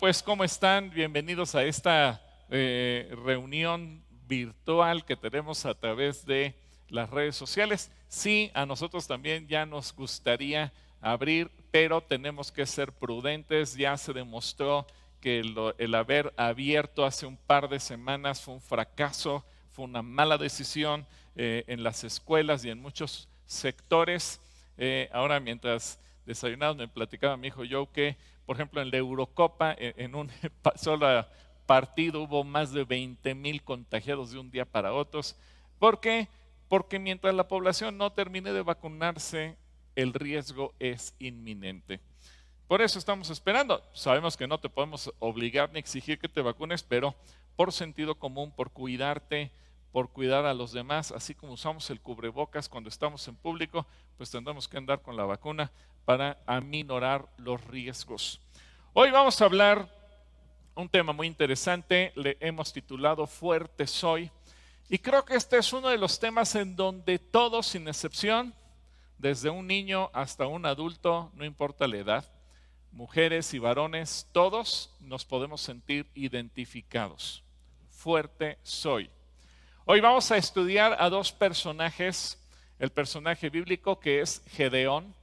pues, ¿cómo están? Bienvenidos a esta reunión virtual que tenemos a través de las redes sociales. Sí, a nosotros también ya nos gustaría abrir, pero tenemos que ser prudentes. Ya se demostró que el haber abierto hace un par de semanas fue un fracaso, fue una mala decisión en las escuelas y en muchos sectores. Ahora, mientras desayunamos, me platicaba mi hijo Joe que, por ejemplo, en la Eurocopa, en un solo partido hubo más de 20,000 contagiados de un día para otros. ¿Por qué? Porque mientras la población no termine de vacunarse, el riesgo es inminente. Por eso estamos esperando. Sabemos que no te podemos obligar ni exigir que te vacunes, pero por sentido común, por cuidarte, por cuidar a los demás, así como usamos el cubrebocas cuando estamos en público, pues tendremos que andar con la vacuna para aminorar los riesgos. Hoy vamos a hablar un tema muy interesante, le hemos titulado Fuerte Soy, y creo que este es uno de los temas en donde todos, sin excepción, desde un niño hasta un adulto, no importa la edad, mujeres y varones, todos nos podemos sentir identificados. Fuerte soy. Hoy vamos a estudiar a dos personajes, el personaje bíblico que es Gedeón,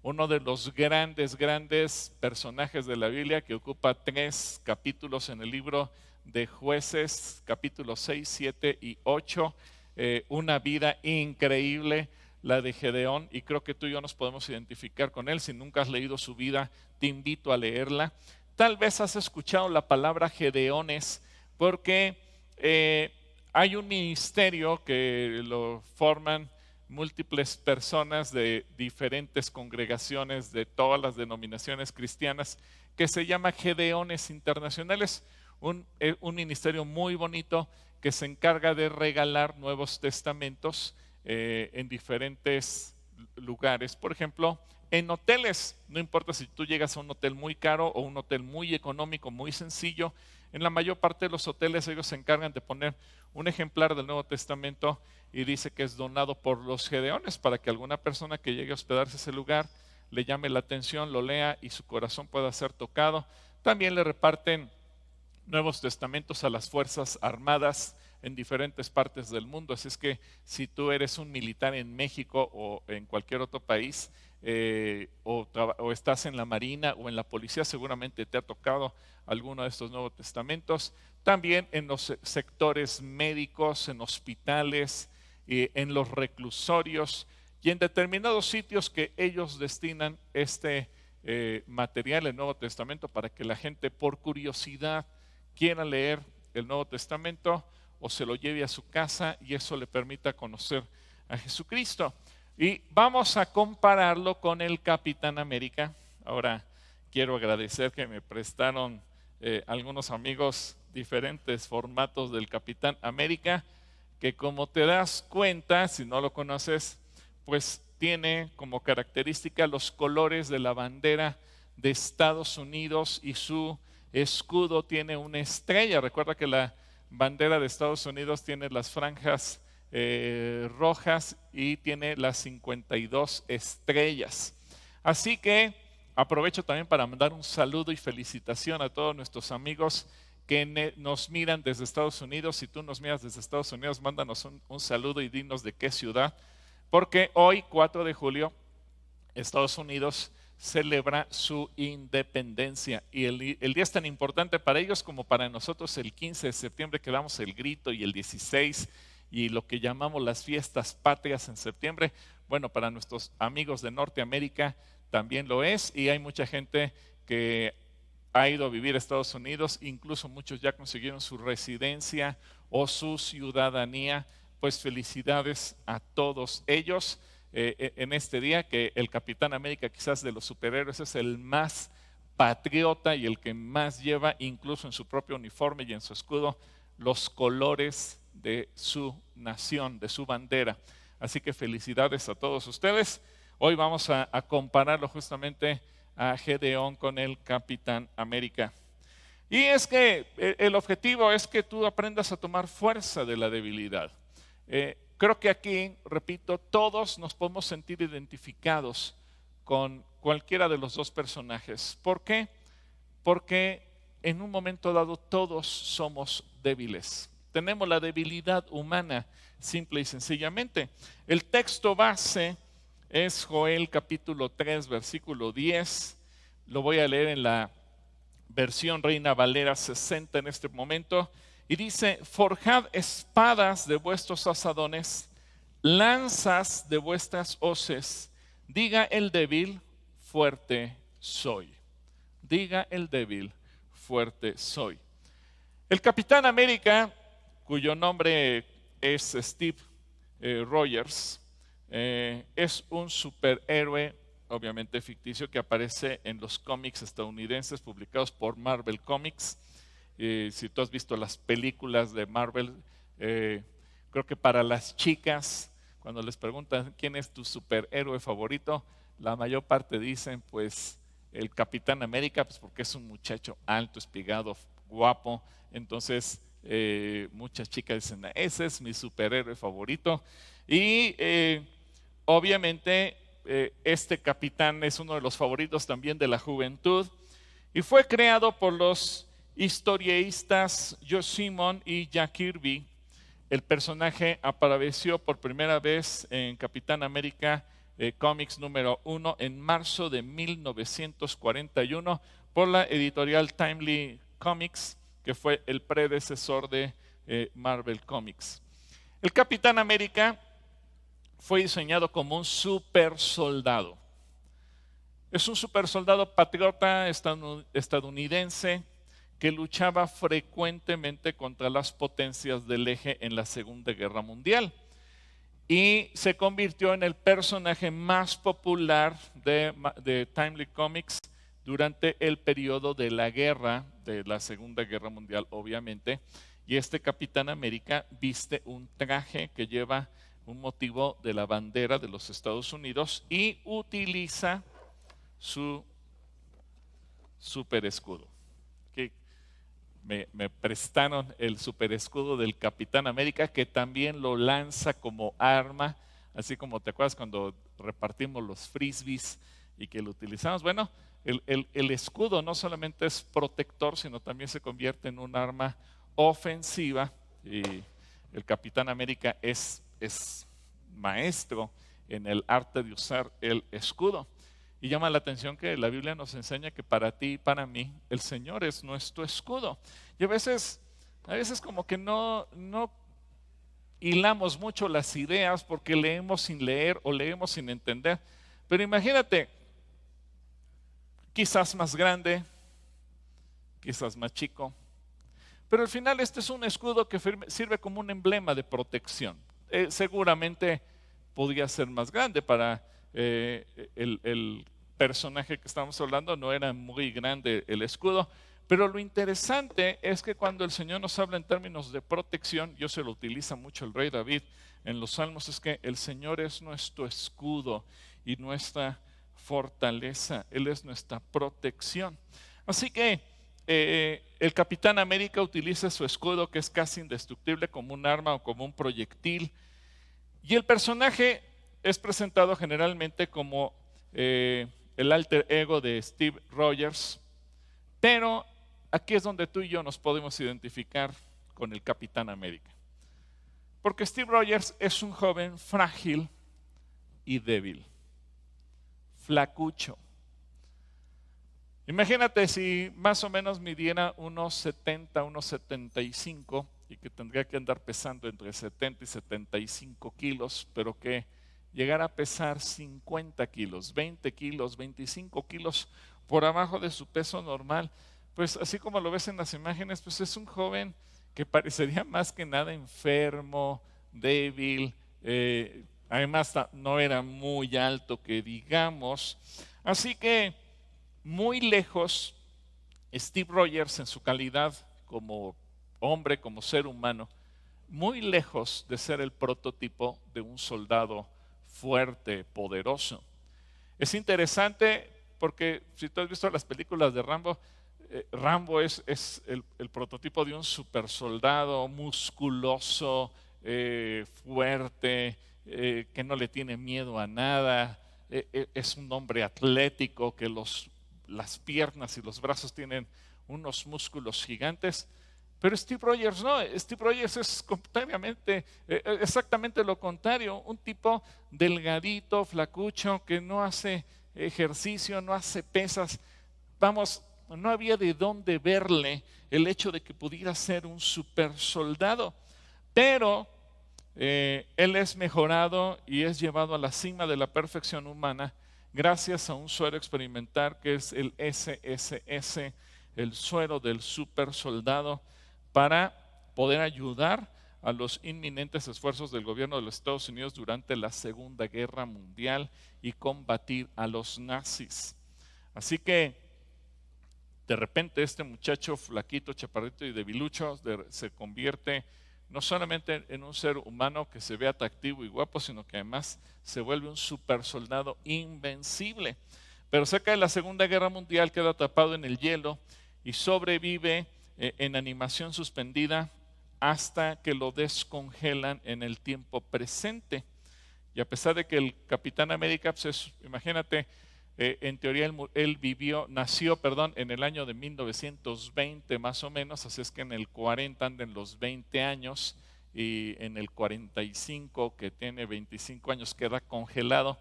uno de los grandes personajes de la Biblia que ocupa 3 capítulos en el libro de Jueces, capítulos 6, 7 y 8, una vida increíble la de Gedeón, y creo que tú y yo nos podemos identificar con él. Si nunca has leído su vida, te invito a leerla. Tal vez has escuchado la palabra Gedeones porque hay un ministerio que lo forman múltiples personas de diferentes congregaciones de todas las denominaciones cristianas que se llama Gedeones Internacionales, un ministerio muy bonito que se encarga de regalar Nuevos Testamentos en diferentes lugares. Por ejemplo, en hoteles, no importa si tú llegas a un hotel muy caro o un hotel muy económico, muy sencillo, en la mayor parte de los hoteles ellos se encargan de poner un ejemplar del Nuevo Testamento y dice que es donado por los Gedeones para que alguna persona que llegue a hospedarse a ese lugar le llame la atención, lo lea y su corazón pueda ser tocado. También le reparten Nuevos Testamentos a las Fuerzas Armadas en diferentes partes del mundo. Así es que si tú eres un militar en México o en cualquier otro país, o estás en la Marina o en la policía, seguramente te ha tocado alguno de estos Nuevos Testamentos. También en los sectores médicos, en hospitales, en los reclusorios y en determinados sitios que ellos destinan este material, el Nuevo Testamento, para que la gente por curiosidad quiera leer el Nuevo Testamento o se lo lleve a su casa y eso le permita conocer a Jesucristo. Y vamos a compararlo con el Capitán América. Ahora quiero agradecer que me prestaron algunos amigos diferentes formatos del Capitán América, que como te das cuenta, si no lo conoces, pues tiene como característica los colores de la bandera de Estados Unidos y su escudo tiene una estrella. Recuerda que la bandera de Estados Unidos tiene las franjas rojas y tiene las 52 estrellas. Así que aprovecho también para mandar un saludo y felicitación a todos nuestros amigos que nos miran desde Estados Unidos. Si tú nos miras desde Estados Unidos, mándanos un saludo y dinos de qué ciudad, porque hoy, 4 de julio, Estados Unidos celebra su independencia y el día es tan importante para ellos como para nosotros el 15 de septiembre que damos el grito, y el 16 y lo que llamamos las fiestas patrias en septiembre. Bueno, para nuestros amigos de Norteamérica también lo es, y hay mucha gente que ha ido a vivir a Estados Unidos, incluso muchos ya consiguieron su residencia o su ciudadanía. Pues felicidades a todos ellos en este día, que el Capitán América, quizás de los superhéroes, es el más patriota y el que más lleva, incluso en su propio uniforme y en su escudo, los colores de su nación, de su bandera. Así que felicidades a todos ustedes. Hoy vamos a compararlo justamente a Gedeón con el Capitán América. Y es que el objetivo es que tú aprendas a tomar fuerza de la debilidad. Creo que aquí, repito, todos nos podemos sentir identificados con cualquiera de los dos personajes. ¿Por qué? Porque en un momento dado todos somos débiles. Tenemos la debilidad humana, simple y sencillamente. El texto base es Joel capítulo 3, versículo 10. Lo voy a leer en la versión Reina Valera 60 en este momento. Y dice: forjad espadas de vuestros asadones, lanzas de vuestras hoces. Diga el débil, fuerte soy. Diga el débil, fuerte soy. El Capitán América, cuyo nombre es Steve Rogers, es un superhéroe, obviamente ficticio, que aparece en los cómics estadounidenses publicados por Marvel Comics. Si tú has visto las películas de Marvel, creo que para las chicas, cuando les preguntan quién es tu superhéroe favorito, la mayor parte dicen pues el Capitán América, pues porque es un muchacho alto, espigado, guapo. Entonces muchas chicas dicen, ese es mi superhéroe favorito. Y obviamente este capitán es uno de los favoritos también de la juventud. Y fue creado por los historietistas Joe Simon y Jack Kirby. El personaje apareció por primera vez en Capitán América Comics número 1 en marzo de 1941 por la editorial Timely Comics, que fue el predecesor de Marvel Comics. El Capitán América fue diseñado como un super soldado. Es un super soldado patriota estadounidense que luchaba frecuentemente contra las potencias del eje en la Segunda Guerra Mundial y se convirtió en el personaje más popular de Timely Comics durante el periodo de la guerra, de la Segunda Guerra Mundial, obviamente. Y este Capitán América viste un traje que lleva un motivo de la bandera de los Estados Unidos y utiliza su super escudo. Me prestaron el super escudo del Capitán América, que también lo lanza como arma, así como te acuerdas cuando repartimos los frisbees y que lo utilizamos. Bueno, el escudo no solamente es protector, sino también se convierte en un arma ofensiva, y el Capitán América es maestro en el arte de usar el escudo. Y llama la atención que la Biblia nos enseña que para ti y para mí el Señor es nuestro escudo. Y a veces como que no hilamos mucho las ideas porque leemos sin leer o leemos sin entender. Pero imagínate, quizás más grande, quizás más chico, pero al final este es un escudo que sirve como un emblema de protección. Seguramente podría ser más grande para el personaje que estamos hablando, no era muy grande el escudo, pero lo interesante es que cuando el Señor nos habla en términos de protección, yo se lo utiliza mucho el rey David en los Salmos, es que el Señor es nuestro escudo y nuestra fortaleza, Él es nuestra protección. Así que el Capitán América utiliza su escudo, que es casi indestructible, como un arma o como un proyectil, y el personaje es presentado generalmente como el alter ego de Steve Rogers, pero aquí es donde tú y yo nos podemos identificar con el Capitán América, porque Steve Rogers es un joven frágil y débil, flacucho. Imagínate si más o menos midiera unos 70, unos 75 y que tendría que andar pesando entre 70 y 75 kilos, pero que llegara a pesar 50 kilos, 20 kilos, 25 kilos por abajo de su peso normal. Pues así como lo ves en las imágenes, pues es un joven que parecería más que nada enfermo, débil, además no era muy alto que digamos. Así que muy lejos, Steve Rogers en su calidad como hombre, como ser humano, muy lejos de ser el prototipo de un soldado fuerte, poderoso. Es interesante porque si tú has visto las películas de Rambo, Rambo es el prototipo de un super soldado musculoso, fuerte, que no le tiene miedo a nada. Es un hombre atlético, que las piernas y los brazos tienen unos músculos gigantes. Pero Steve Rogers no, Steve Rogers es exactamente lo contrario, un tipo delgadito, flacucho, que no hace ejercicio, no hace pesas. Vamos, no había de dónde verle el hecho de que pudiera ser un super soldado, pero él es mejorado y es llevado a la cima de la perfección humana gracias a un suero experimental que es el SSS, el suero del super soldado, para poder ayudar a los inminentes esfuerzos del gobierno de los Estados Unidos durante la Segunda Guerra Mundial y combatir a los nazis. Así que de repente este muchacho flaquito, chaparrito y debilucho se convierte no solamente en un ser humano que se ve atractivo y guapo, sino que además se vuelve un super soldado invencible. Pero cerca de la Segunda Guerra Mundial queda atrapado en el hielo y sobrevive en animación suspendida hasta que lo descongelan en el tiempo presente. Y a pesar de que el Capitán América, pues imagínate, en teoría él nació en el año de 1920 más o menos, así es que en el 40 anda en los 20 años y en el 45, que tiene 25 años, queda congelado.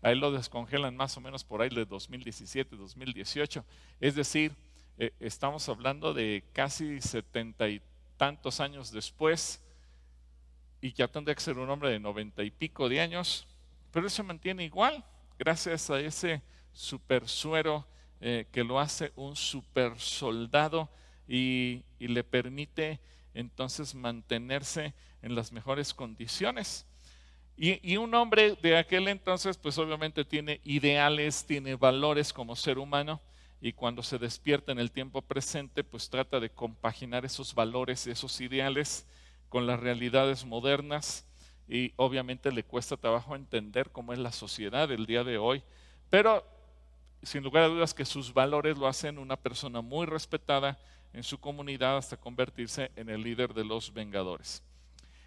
A él lo descongelan más o menos por ahí de 2017, 2018. Es decir, estamos hablando de casi 70 y tantos años después, y ya tendría que ser un hombre de 90 y pico de años, pero él se mantiene igual gracias a ese super suero que lo hace un super soldado y le permite entonces mantenerse en las mejores condiciones. Y un hombre de aquel entonces pues obviamente tiene ideales, tiene valores como ser humano, y cuando se despierta en el tiempo presente pues trata de compaginar esos valores, esos ideales con las realidades modernas, y obviamente le cuesta trabajo entender cómo es la sociedad del día de hoy, pero sin lugar a dudas que sus valores lo hacen una persona muy respetada en su comunidad hasta convertirse en el líder de los Vengadores.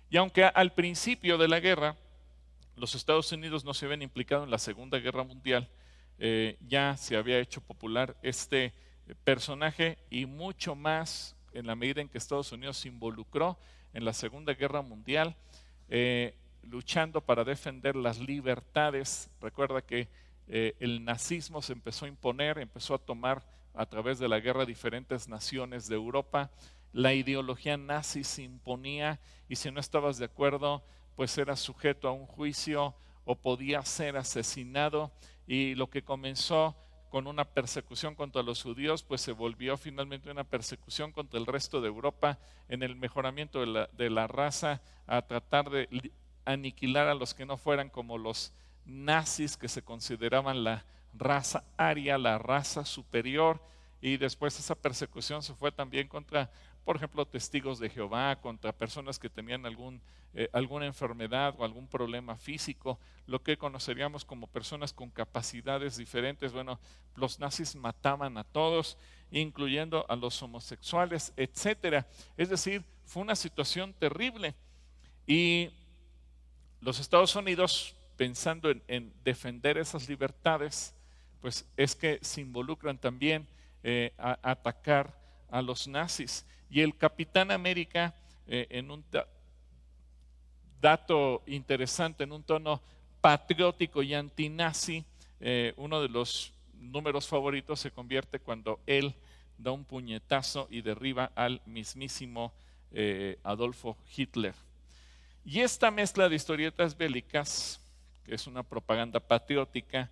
Y aunque al principio de la guerra los Estados Unidos no se habían implicado en la Segunda Guerra Mundial, ya se había hecho popular este personaje, y mucho más en la medida en que Estados Unidos se involucró en la Segunda Guerra Mundial, luchando para defender las libertades. Recuerda que el nazismo se empezó a imponer, empezó a tomar a través de la guerra diferentes naciones de Europa. La ideología nazi se imponía, y si no estabas de acuerdo, pues eras sujeto a un juicio o podía ser asesinado, y lo que comenzó con una persecución contra los judíos, pues se volvió finalmente una persecución contra el resto de Europa en el mejoramiento de la raza, a tratar de aniquilar a los que no fueran como los nazis, que se consideraban la raza aria, la raza superior. Y después esa persecución se fue también contra, por ejemplo, testigos de Jehová, contra personas que tenían alguna enfermedad o algún problema físico, lo que conoceríamos como personas con capacidades diferentes. Bueno, los nazis mataban a todos, incluyendo a los homosexuales, etcétera. Es decir, fue una situación terrible. Y los Estados Unidos, pensando en defender esas libertades, pues es que se involucran también a atacar a los nazis. Y el Capitán América, en un dato interesante, en un tono patriótico y antinazi, uno de los números favoritos se convierte cuando él da un puñetazo y derriba al mismísimo Adolfo Hitler. Y esta mezcla de historietas bélicas, que es una propaganda patriótica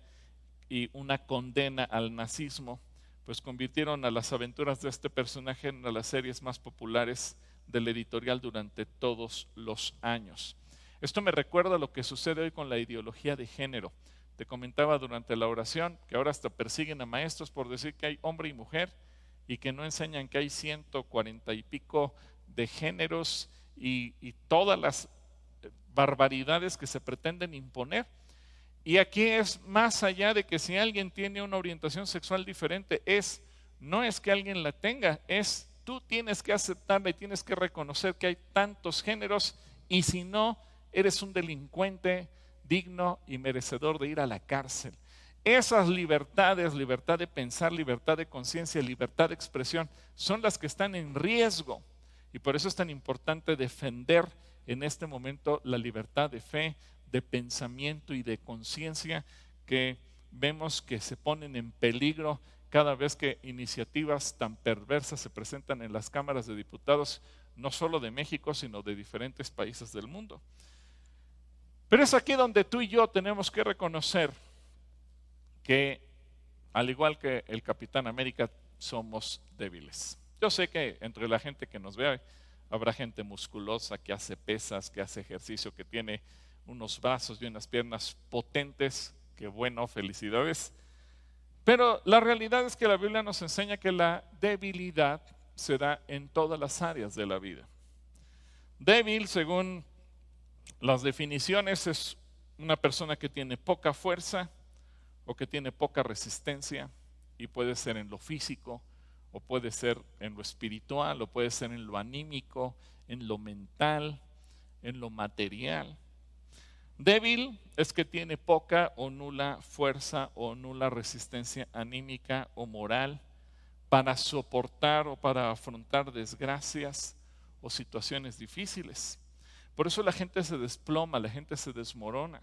y una condena al nazismo, pues convirtieron a las aventuras de este personaje en una de las series más populares del editorial durante todos los años. Esto me recuerda a lo que sucede hoy con la ideología de género. Te comentaba durante la oración que ahora hasta persiguen a maestros por decir que hay hombre y mujer, y que no enseñan que hay 140 y pico de géneros y todas las barbaridades que se pretenden imponer. Y aquí es más allá de que si alguien tiene una orientación sexual diferente, no es que alguien la tenga, es tú tienes que aceptarla y tienes que reconocer que hay tantos géneros, y si no, eres un delincuente digno y merecedor de ir a la cárcel. Esas libertades, libertad de pensar, libertad de conciencia, libertad de expresión, son las que están en riesgo. Y por eso es tan importante defender en este momento la libertad de fe, de pensamiento y de conciencia, que vemos que se ponen en peligro cada vez que iniciativas tan perversas se presentan en las cámaras de diputados, no solo de México, sino de diferentes países del mundo. Pero es aquí donde tú y yo tenemos que reconocer que, al igual que el Capitán América, somos débiles. Yo sé que entre la gente que nos ve habrá gente musculosa que hace pesas, que hace ejercicio, que tiene unos brazos y unas piernas potentes. Qué bueno, felicidades. Pero la realidad es que la Biblia nos enseña que la debilidad se da en todas las áreas de la vida. Débil, según las definiciones, es una persona que tiene poca fuerza o que tiene poca resistencia, y puede ser en lo físico, o puede ser en lo espiritual, o puede ser en lo anímico, en lo mental, en lo material. Débil es que tiene poca o nula fuerza o nula resistencia anímica o moral para soportar o para afrontar desgracias o situaciones difíciles. Por eso la gente se desploma, la gente se desmorona.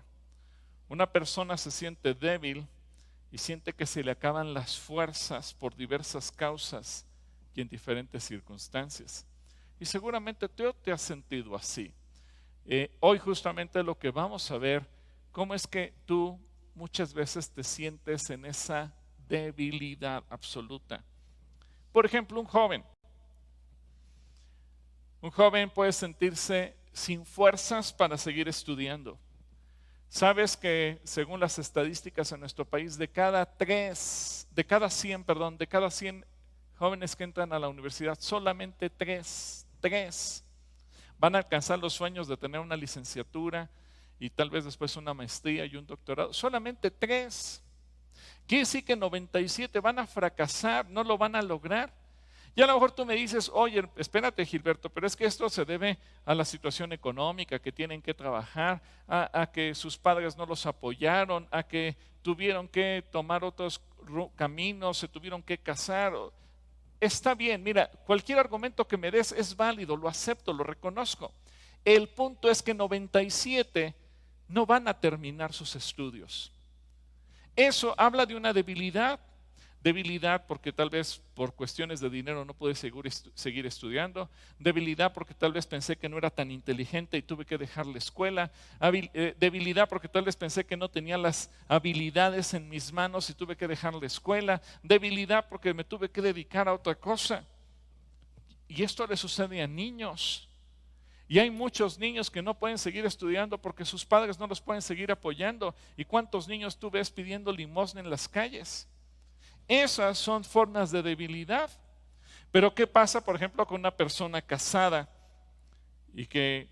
Una persona se siente débil y siente que se le acaban las fuerzas por diversas causas y en diferentes circunstancias. Y seguramente tú te has sentido así. Hoy justamente lo que vamos a ver, cómo es que tú muchas veces te sientes en esa debilidad absoluta. Por ejemplo, un joven puede sentirse sin fuerzas para seguir estudiando. Sabes que según las estadísticas en nuestro país, de cada 100 jóvenes que entran a la universidad, solamente tres van a alcanzar los sueños de tener una licenciatura y tal vez después una maestría y un doctorado. Solamente 3. Quiere decir que 97 van a fracasar, no lo van a lograr. Y a lo mejor tú me dices, oye, espérate Gilberto, pero es que esto se debe a la situación económica, que tienen que trabajar, a que sus padres no los apoyaron, a que tuvieron que tomar otros caminos, se tuvieron que casar. Está bien, mira, cualquier argumento que me des es válido, lo acepto, lo reconozco. El punto es que 97 no van a terminar sus estudios. Eso habla de una debilidad. Debilidad porque tal vez por cuestiones de dinero no pude seguir estudiando. Debilidad porque tal vez pensé que no era tan inteligente y tuve que dejar la escuela. Debilidad porque tal vez pensé que no tenía las habilidades en mis manos y tuve que dejar la escuela. Debilidad porque me tuve que dedicar a otra cosa. Y esto le sucede a niños. Y hay muchos niños que no pueden seguir estudiando porque sus padres no los pueden seguir apoyando. ¿Y cuántos niños tú ves pidiendo limosna en las calles? Esas son formas de debilidad. Pero ¿qué pasa, por ejemplo, con una persona casada y que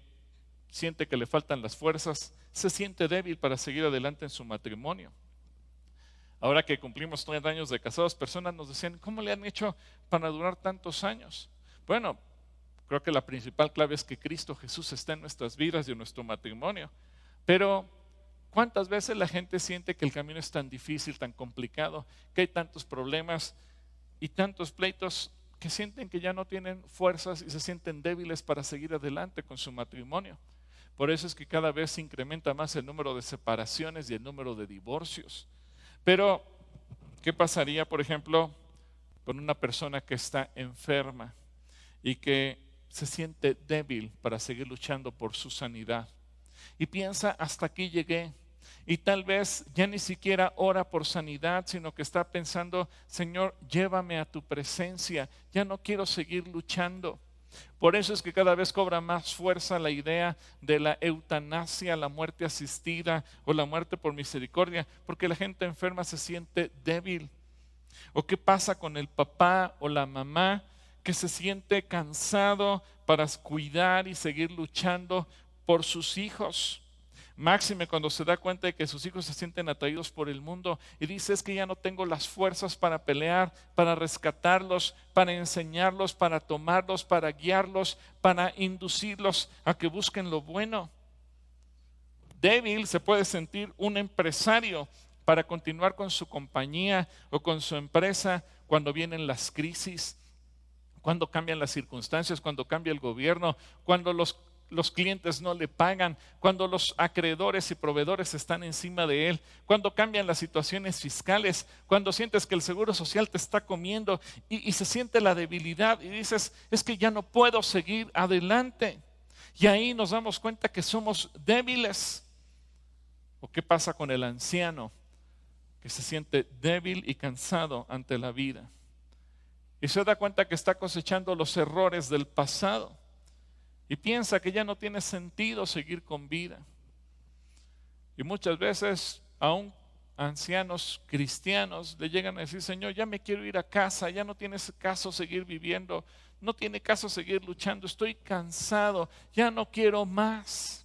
siente que le faltan las fuerzas? Se siente débil para seguir adelante en su matrimonio. Ahora que cumplimos 30 años de casados, personas nos decían, ¿cómo le han hecho para durar tantos años? Bueno, creo que la principal clave es que Cristo Jesús está en nuestras vidas y en nuestro matrimonio. Pero ¿cuántas veces la gente siente que el camino es tan difícil, tan complicado, que hay tantos problemas y tantos pleitos que sienten que ya no tienen fuerzas y se sienten débiles para seguir adelante con su matrimonio? Por eso es que cada vez se incrementa más el número de separaciones y el número de divorcios. Pero, ¿qué pasaría, por ejemplo, con una persona que está enferma y que se siente débil para seguir luchando por su sanidad? Y piensa, hasta aquí llegué. Y tal vez ya ni siquiera ora por sanidad, sino que está pensando, Señor, llévame a tu presencia, ya no quiero seguir luchando. Por eso es que cada vez cobra más fuerza la idea de la eutanasia, la muerte asistida o la muerte por misericordia, porque la gente enferma se siente débil. ¿O qué pasa con el papá o la mamá que se siente cansado para cuidar y seguir luchando por sus hijos? Máxime cuando se da cuenta de que sus hijos se sienten atraídos por el mundo y dice, es que ya no tengo las fuerzas para pelear, para rescatarlos, para enseñarlos, para tomarlos, para guiarlos, para inducirlos a que busquen lo bueno. Débil se puede sentir un empresario para continuar con su compañía o con su empresa cuando vienen las crisis, cuando cambian las circunstancias, cuando cambia el gobierno, cuando los clientes no le pagan, cuando los acreedores y proveedores están encima de él, cuando cambian las situaciones fiscales, cuando sientes que el seguro social te está comiendo y se siente la debilidad y dices, es que ya no puedo seguir adelante. Y ahí nos damos cuenta que somos débiles. ¿O qué pasa con el anciano que se siente débil y cansado ante la vida? Y se da cuenta que está cosechando los errores del pasado y piensa que ya no tiene sentido seguir con vida. Y muchas veces aún ancianos cristianos le llegan a decir, Señor, ya me quiero ir a casa, ya no tiene caso seguir viviendo, no tiene caso seguir luchando, estoy cansado, ya no quiero más.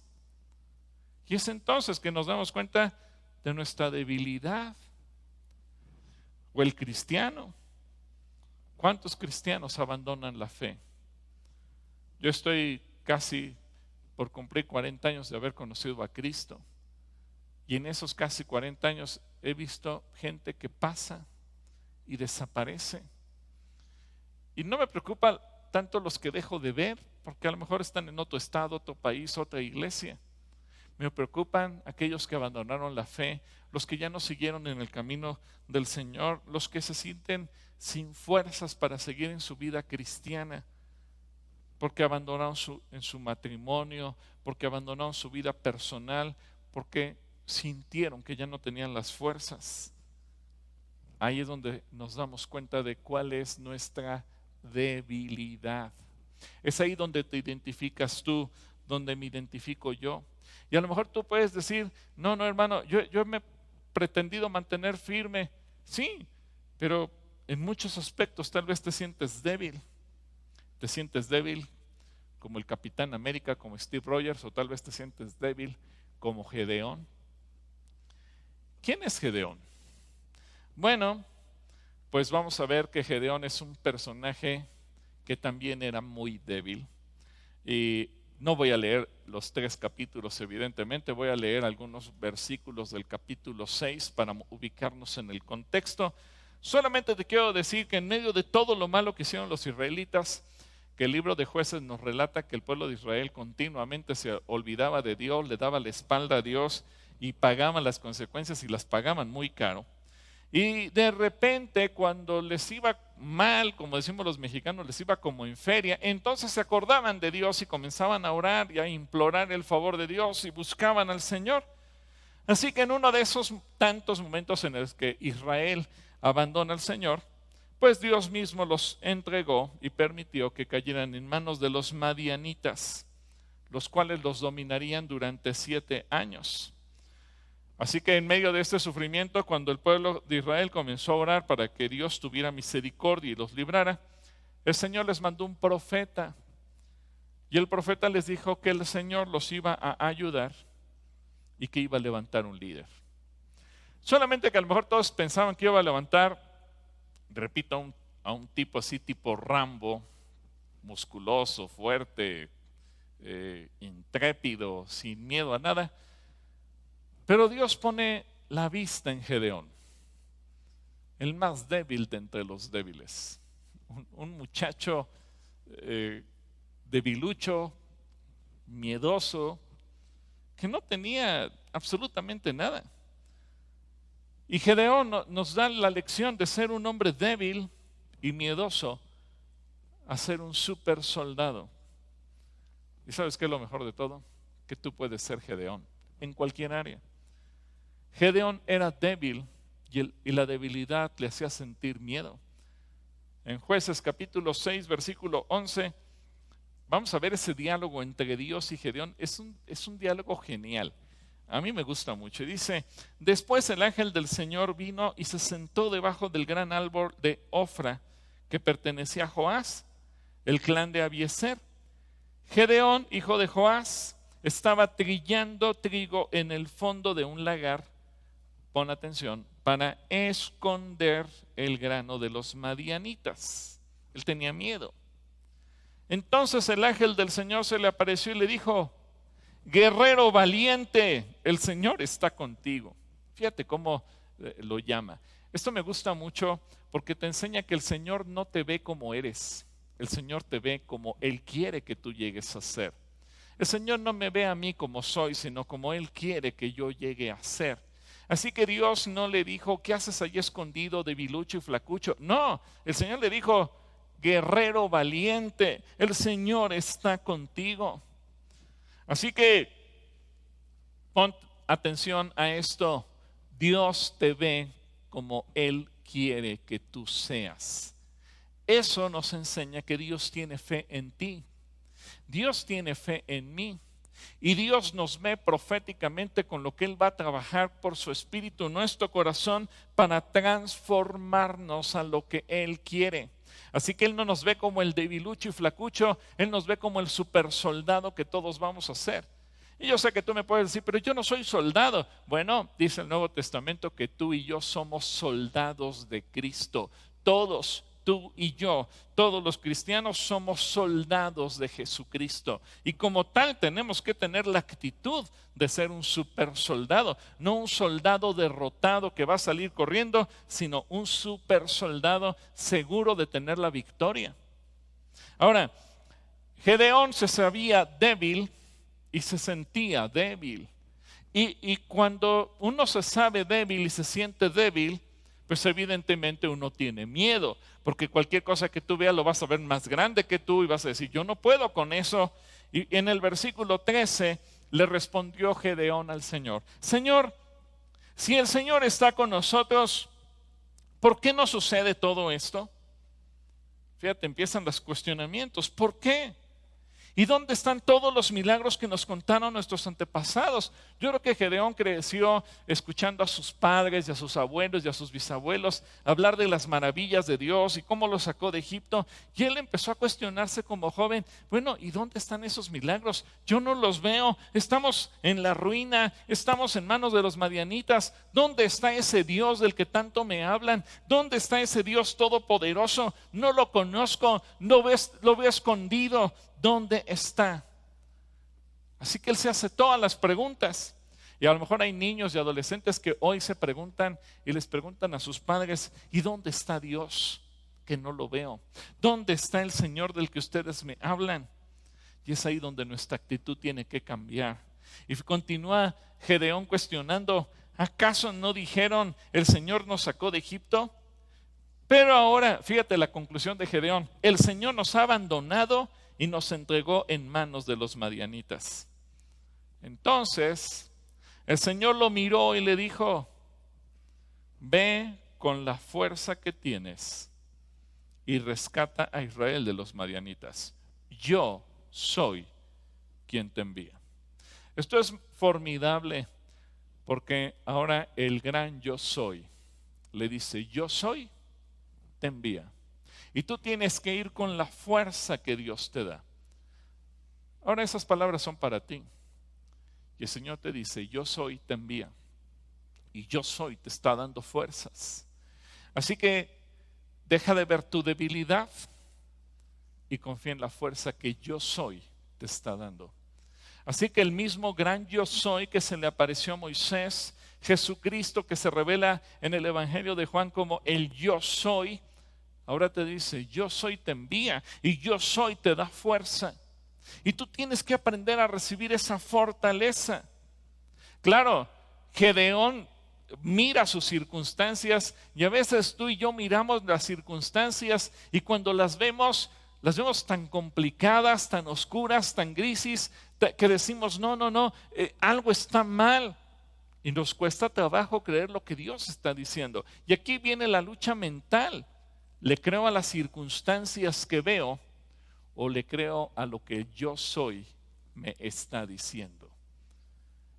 Y es entonces que nos damos cuenta de nuestra debilidad. O el cristiano. ¿Cuántos cristianos abandonan la fe? Yo estoy casi por cumplir 40 años de haber conocido a Cristo. Y en esos casi 40 años he visto gente que pasa y desaparece. Y no me preocupa tanto los que dejo de ver, porque a lo mejor están en otro estado, otro país, otra iglesia. Me preocupan aquellos que abandonaron la fe, los que ya no siguieron en el camino del Señor, los que se sienten sin fuerzas para seguir en su vida cristiana, porque abandonaron en su matrimonio, porque abandonaron su vida personal, porque sintieron que ya no tenían las fuerzas. Ahí es donde nos damos cuenta de cuál es nuestra debilidad. Es ahí donde te identificas tú, donde me identifico yo. Y a lo mejor tú puedes decir, no hermano, yo me he pretendido mantener firme. Sí, pero en muchos aspectos tal vez te sientes débil. Te sientes débil como el Capitán América, como Steve Rogers, o tal vez te sientes débil como Gedeón. ¿Quién es Gedeón? Bueno, pues vamos a ver que Gedeón es un personaje que también era muy débil. Y no voy a leer los 3 capítulos, evidentemente, voy a leer algunos versículos del capítulo 6 para ubicarnos en el contexto. Solamente te quiero decir que en medio de todo lo malo que hicieron los israelitas, que el libro de Jueces nos relata que el pueblo de Israel continuamente se olvidaba de Dios, le daba la espalda a Dios y pagaban las consecuencias y las pagaban muy caro. Y de repente cuando les iba mal, como decimos los mexicanos, les iba como en feria, entonces se acordaban de Dios y comenzaban a orar y a implorar el favor de Dios y buscaban al Señor. Así que en uno de esos tantos momentos en los que Israel abandona al Señor, pues Dios mismo los entregó y permitió que cayeran en manos de los madianitas, los cuales los dominarían durante 7 años. Así que en medio de este sufrimiento, cuando el pueblo de Israel comenzó a orar para que Dios tuviera misericordia y los librara, el Señor les mandó un profeta. Y el profeta les dijo que el Señor los iba a ayudar y que iba a levantar un líder. Solamente que a lo mejor todos pensaban que iba a levantar, repito, a un tipo así, tipo Rambo, musculoso, fuerte, intrépido, sin miedo a nada. Pero Dios pone la vista en Gedeón, el más débil de entre los débiles. Un muchacho debilucho, miedoso, que no tenía absolutamente nada. Y Gedeón nos da la lección de ser un hombre débil y miedoso a ser un super soldado. ¿Y sabes qué es lo mejor de todo? Que tú puedes ser Gedeón en cualquier área. Gedeón era débil y la debilidad le hacía sentir miedo. En Jueces capítulo 6, versículo 11, vamos a ver ese diálogo entre Dios y Gedeón. Es un diálogo genial. A mí me gusta mucho. Y dice, después el ángel del Señor vino y se sentó debajo del gran árbol de Ofra, que pertenecía a Joás, el clan de Abiezer. Gedeón, hijo de Joás, estaba trillando trigo en el fondo de un lagar, pon atención, para esconder el grano de los madianitas. Él tenía miedo. Entonces el ángel del Señor se le apareció y le dijo, guerrero valiente, el Señor está contigo. Fíjate cómo lo llama. Esto me gusta mucho porque te enseña que el Señor no te ve como eres. El Señor te ve como Él quiere que tú llegues a ser. El Señor no me ve a mí como soy, sino como Él quiere que yo llegue a ser. Así que Dios no le dijo, ¿qué haces allí escondido, debilucho y flacucho? No, el Señor le dijo, guerrero valiente, el Señor está contigo. Así que pon atención a esto. Dios te ve como Él quiere que tú seas. Eso nos enseña que Dios tiene fe en ti. Dios tiene fe en mí. Y Dios nos ve proféticamente con lo que Él va a trabajar por su Espíritu en nuestro corazón para transformarnos a lo que Él quiere. Así que Él no nos ve como el debilucho y flacucho, Él nos ve como el super soldado que todos vamos a ser. Y yo sé que tú me puedes decir, pero yo no soy soldado. Bueno, dice el Nuevo Testamento que tú y yo somos soldados de Cristo. Todos, tú y yo, todos los cristianos somos soldados de Jesucristo. Y como tal tenemos que tener la actitud de ser un super soldado. No un soldado derrotado que va a salir corriendo, sino un super soldado seguro de tener la victoria. Ahora, Gedeón se sabía débil y se sentía débil. Y cuando uno se sabe débil y se siente débil, pues evidentemente uno tiene miedo, porque cualquier cosa que tú veas lo vas a ver más grande que tú y vas a decir, yo no puedo con eso. Y en el versículo 13 le respondió Gedeón al Señor, Señor, si el Señor está con nosotros, ¿por qué no sucede todo esto? Fíjate, empiezan los cuestionamientos, ¿por qué? ¿Y dónde están todos los milagros que nos contaron nuestros antepasados? Yo creo que Gedeón creció escuchando a sus padres y a sus abuelos y a sus bisabuelos hablar de las maravillas de Dios y cómo los sacó de Egipto. Y él empezó a cuestionarse como joven, bueno, ¿y dónde están esos milagros? Yo no los veo, estamos en la ruina, estamos en manos de los madianitas. ¿Dónde está ese Dios del que tanto me hablan? ¿Dónde está ese Dios todopoderoso? No lo conozco, lo veo escondido. ¿Dónde está? Así que él se hace todas las preguntas. Y a lo mejor hay niños y adolescentes que hoy se preguntan y les preguntan a sus padres, ¿y dónde está Dios? Que no lo veo. ¿Dónde está el Señor del que ustedes me hablan? Y es ahí donde nuestra actitud tiene que cambiar. Y continúa Gedeón cuestionando, ¿acaso no dijeron el Señor nos sacó de Egipto? Pero ahora, fíjate la conclusión de Gedeón, el Señor nos ha abandonado y nos entregó en manos de los madianitas. Entonces, el Señor lo miró y le dijo, ve con la fuerza que tienes y rescata a Israel de los madianitas. Yo soy quien te envía. Esto es formidable porque ahora el gran yo soy le dice, yo soy, te envía. Y tú tienes que ir con la fuerza que Dios te da. Ahora esas palabras son para ti. Y el Señor te dice, yo soy, te envía. Y yo soy, te está dando fuerzas. Así que deja de ver tu debilidad y confía en la fuerza que yo soy te está dando. Así que el mismo gran yo soy que se le apareció a Moisés, Jesucristo que se revela en el Evangelio de Juan como el yo soy, ahora te dice, yo soy te envía y yo soy te da fuerza. Y tú tienes que aprender a recibir esa fortaleza. Claro, Gedeón mira sus circunstancias y a veces tú y yo miramos las circunstancias y cuando las vemos tan complicadas, tan oscuras, tan grises, que decimos, no, algo está mal. Y nos cuesta trabajo creer lo que Dios está diciendo. Y aquí viene la lucha mental. ¿Le creo a las circunstancias que veo o le creo a lo que yo soy me está diciendo?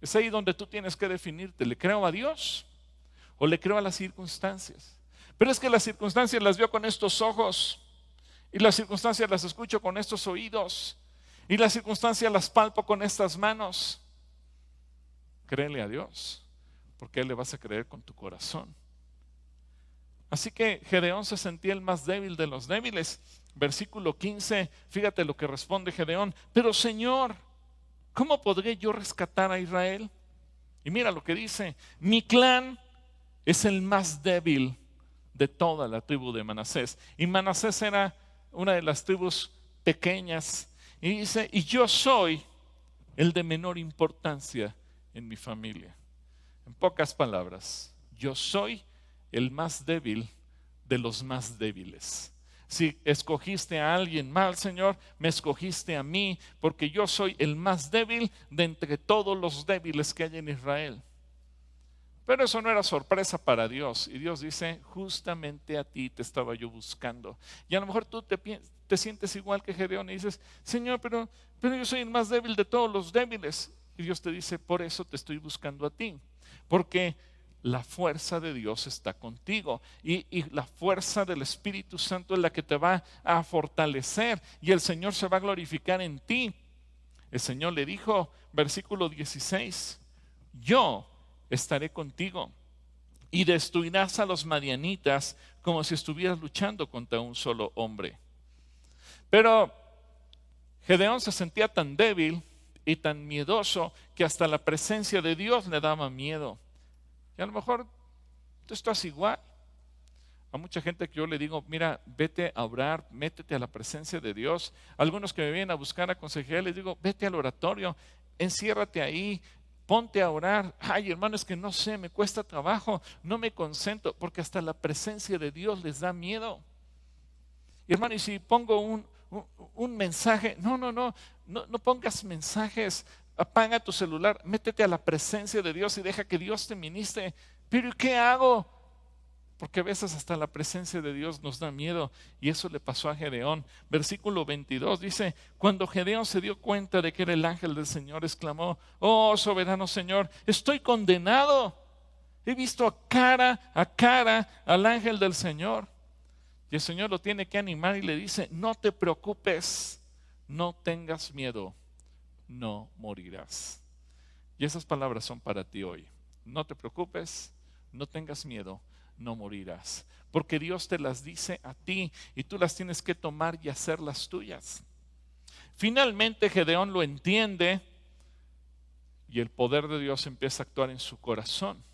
Es ahí donde tú tienes que definirte. ¿Le creo a Dios o le creo a las circunstancias? Pero es que las circunstancias las veo con estos ojos y las circunstancias las escucho con estos oídos y las circunstancias las palpo con estas manos. Créele a Dios, porque a Él le vas a creer con tu corazón. Así que Gedeón se sentía el más débil de los débiles. Versículo 15, fíjate lo que responde Gedeón. Pero Señor, ¿cómo podré yo rescatar a Israel? Y mira lo que dice, mi clan Es el más débil de toda la tribu de Manasés. Y Manasés era una de las tribus pequeñas. Y dice, y yo soy el de menor importancia en mi familia. En pocas palabras, yo soy el más débil de los más débiles. Si escogiste a alguien mal, Señor, me escogiste a mí, porque yo soy el más débil de entre todos los débiles que hay en Israel. Pero eso no era sorpresa para Dios. Y Dios dice, justamente a ti te estaba yo buscando. Y a lo mejor tú te sientes igual que Gedeón y dices, Señor, pero yo soy el más débil de todos los débiles. Y Dios te dice, por eso te estoy buscando a ti. Porque la fuerza de Dios está contigo. Y la fuerza del Espíritu Santo es la que te va a fortalecer. Y el Señor se va a glorificar en ti. El Señor le dijo, versículo 16, yo estaré contigo y destruirás a los madianitas como si estuvieras luchando contra un solo hombre. Pero Gedeón se sentía tan débil y tan miedoso que hasta la presencia de Dios le daba miedo. Y a lo mejor tú estás igual. A mucha gente que yo le digo, mira, vete a orar, métete a la presencia de Dios. Algunos que me vienen a buscar a consejería, les digo, vete al oratorio, enciérrate ahí, ponte a orar. Ay, hermano, es que no sé, me cuesta trabajo, no me concentro, porque hasta la presencia de Dios les da miedo. Y hermano, y si pongo un mensaje, no pongas mensajes, apaga tu celular, métete a la presencia de Dios y deja que Dios te ministre. Pero ¿y qué hago? Porque a veces hasta la presencia de Dios nos da miedo. Y eso le pasó a Gedeón. Versículo 22 dice, cuando Gedeón se dio cuenta de que era el ángel del Señor, exclamó, oh soberano Señor, estoy condenado. He visto cara a cara al ángel del Señor. Y el Señor lo tiene que animar y le dice, no te preocupes, no tengas miedo, no morirás. Y esas palabras son para ti hoy. No te preocupes, no tengas miedo, no morirás. Porque Dios te las dice a ti y tú las tienes que tomar y hacerlas tuyas. Finalmente Gedeón lo entiende y el poder de Dios empieza a actuar en su corazón.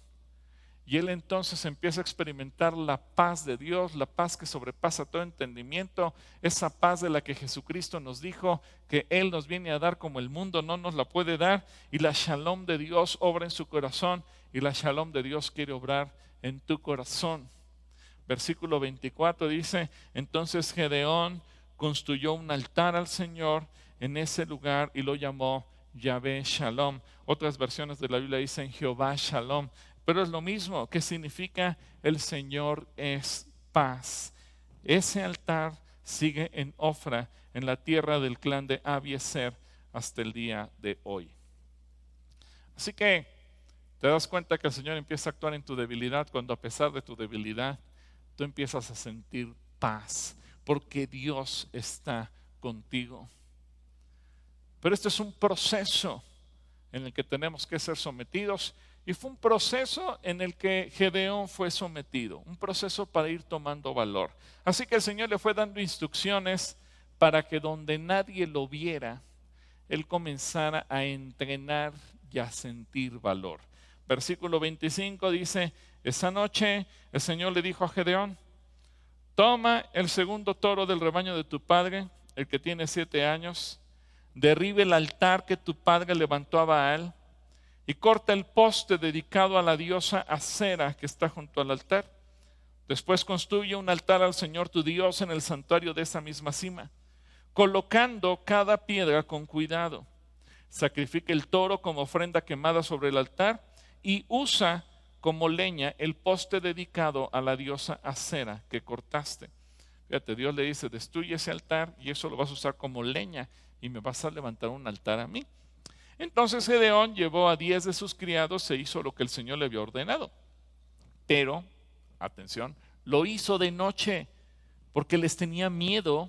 Y él entonces empieza a experimentar la paz de Dios, la paz que sobrepasa todo entendimiento, esa paz de la que Jesucristo nos dijo que Él nos viene a dar como el mundo no nos la puede dar. Y la shalom de Dios obra en su corazón y la shalom de Dios quiere obrar en tu corazón. Versículo 24 dice, entonces Gedeón construyó un altar al Señor en ese lugar y lo llamó Yahvé Shalom. Otras versiones de la Biblia dicen Jehová Shalom. Pero es lo mismo, que significa el Señor es paz. Ese altar sigue en Ofra, en la tierra del clan de Abiezer, hasta el día de hoy. Así que te das cuenta que el Señor empieza a actuar en tu debilidad cuando a pesar de tu debilidad, tú empiezas a sentir paz, porque Dios está contigo. Pero este es un proceso en el que tenemos que ser sometidos. Y fue un proceso en el que Gedeón fue sometido, un proceso para ir tomando valor. Así que el Señor le fue dando instrucciones para que donde nadie lo viera, él comenzara a entrenar y a sentir valor. Versículo 25 dice, esa noche el Señor le dijo a Gedeón, toma el segundo toro del rebaño de tu padre, el que tiene 7 años, derribe el altar que tu padre levantó a Baal, y corta el poste dedicado a la diosa Acera que está junto al altar. Después construye un altar al Señor tu Dios en el santuario de esa misma cima, colocando cada piedra con cuidado. Sacrifica el toro como ofrenda quemada sobre el altar y usa como leña el poste dedicado a la diosa Acera que cortaste. Fíjate, Dios le dice, destruye ese altar y eso lo vas a usar como leña y me vas a levantar un altar a mí. Entonces Gedeón llevó a 10 de sus criados e hizo lo que el Señor le había ordenado. Pero, atención, lo hizo de noche porque les tenía miedo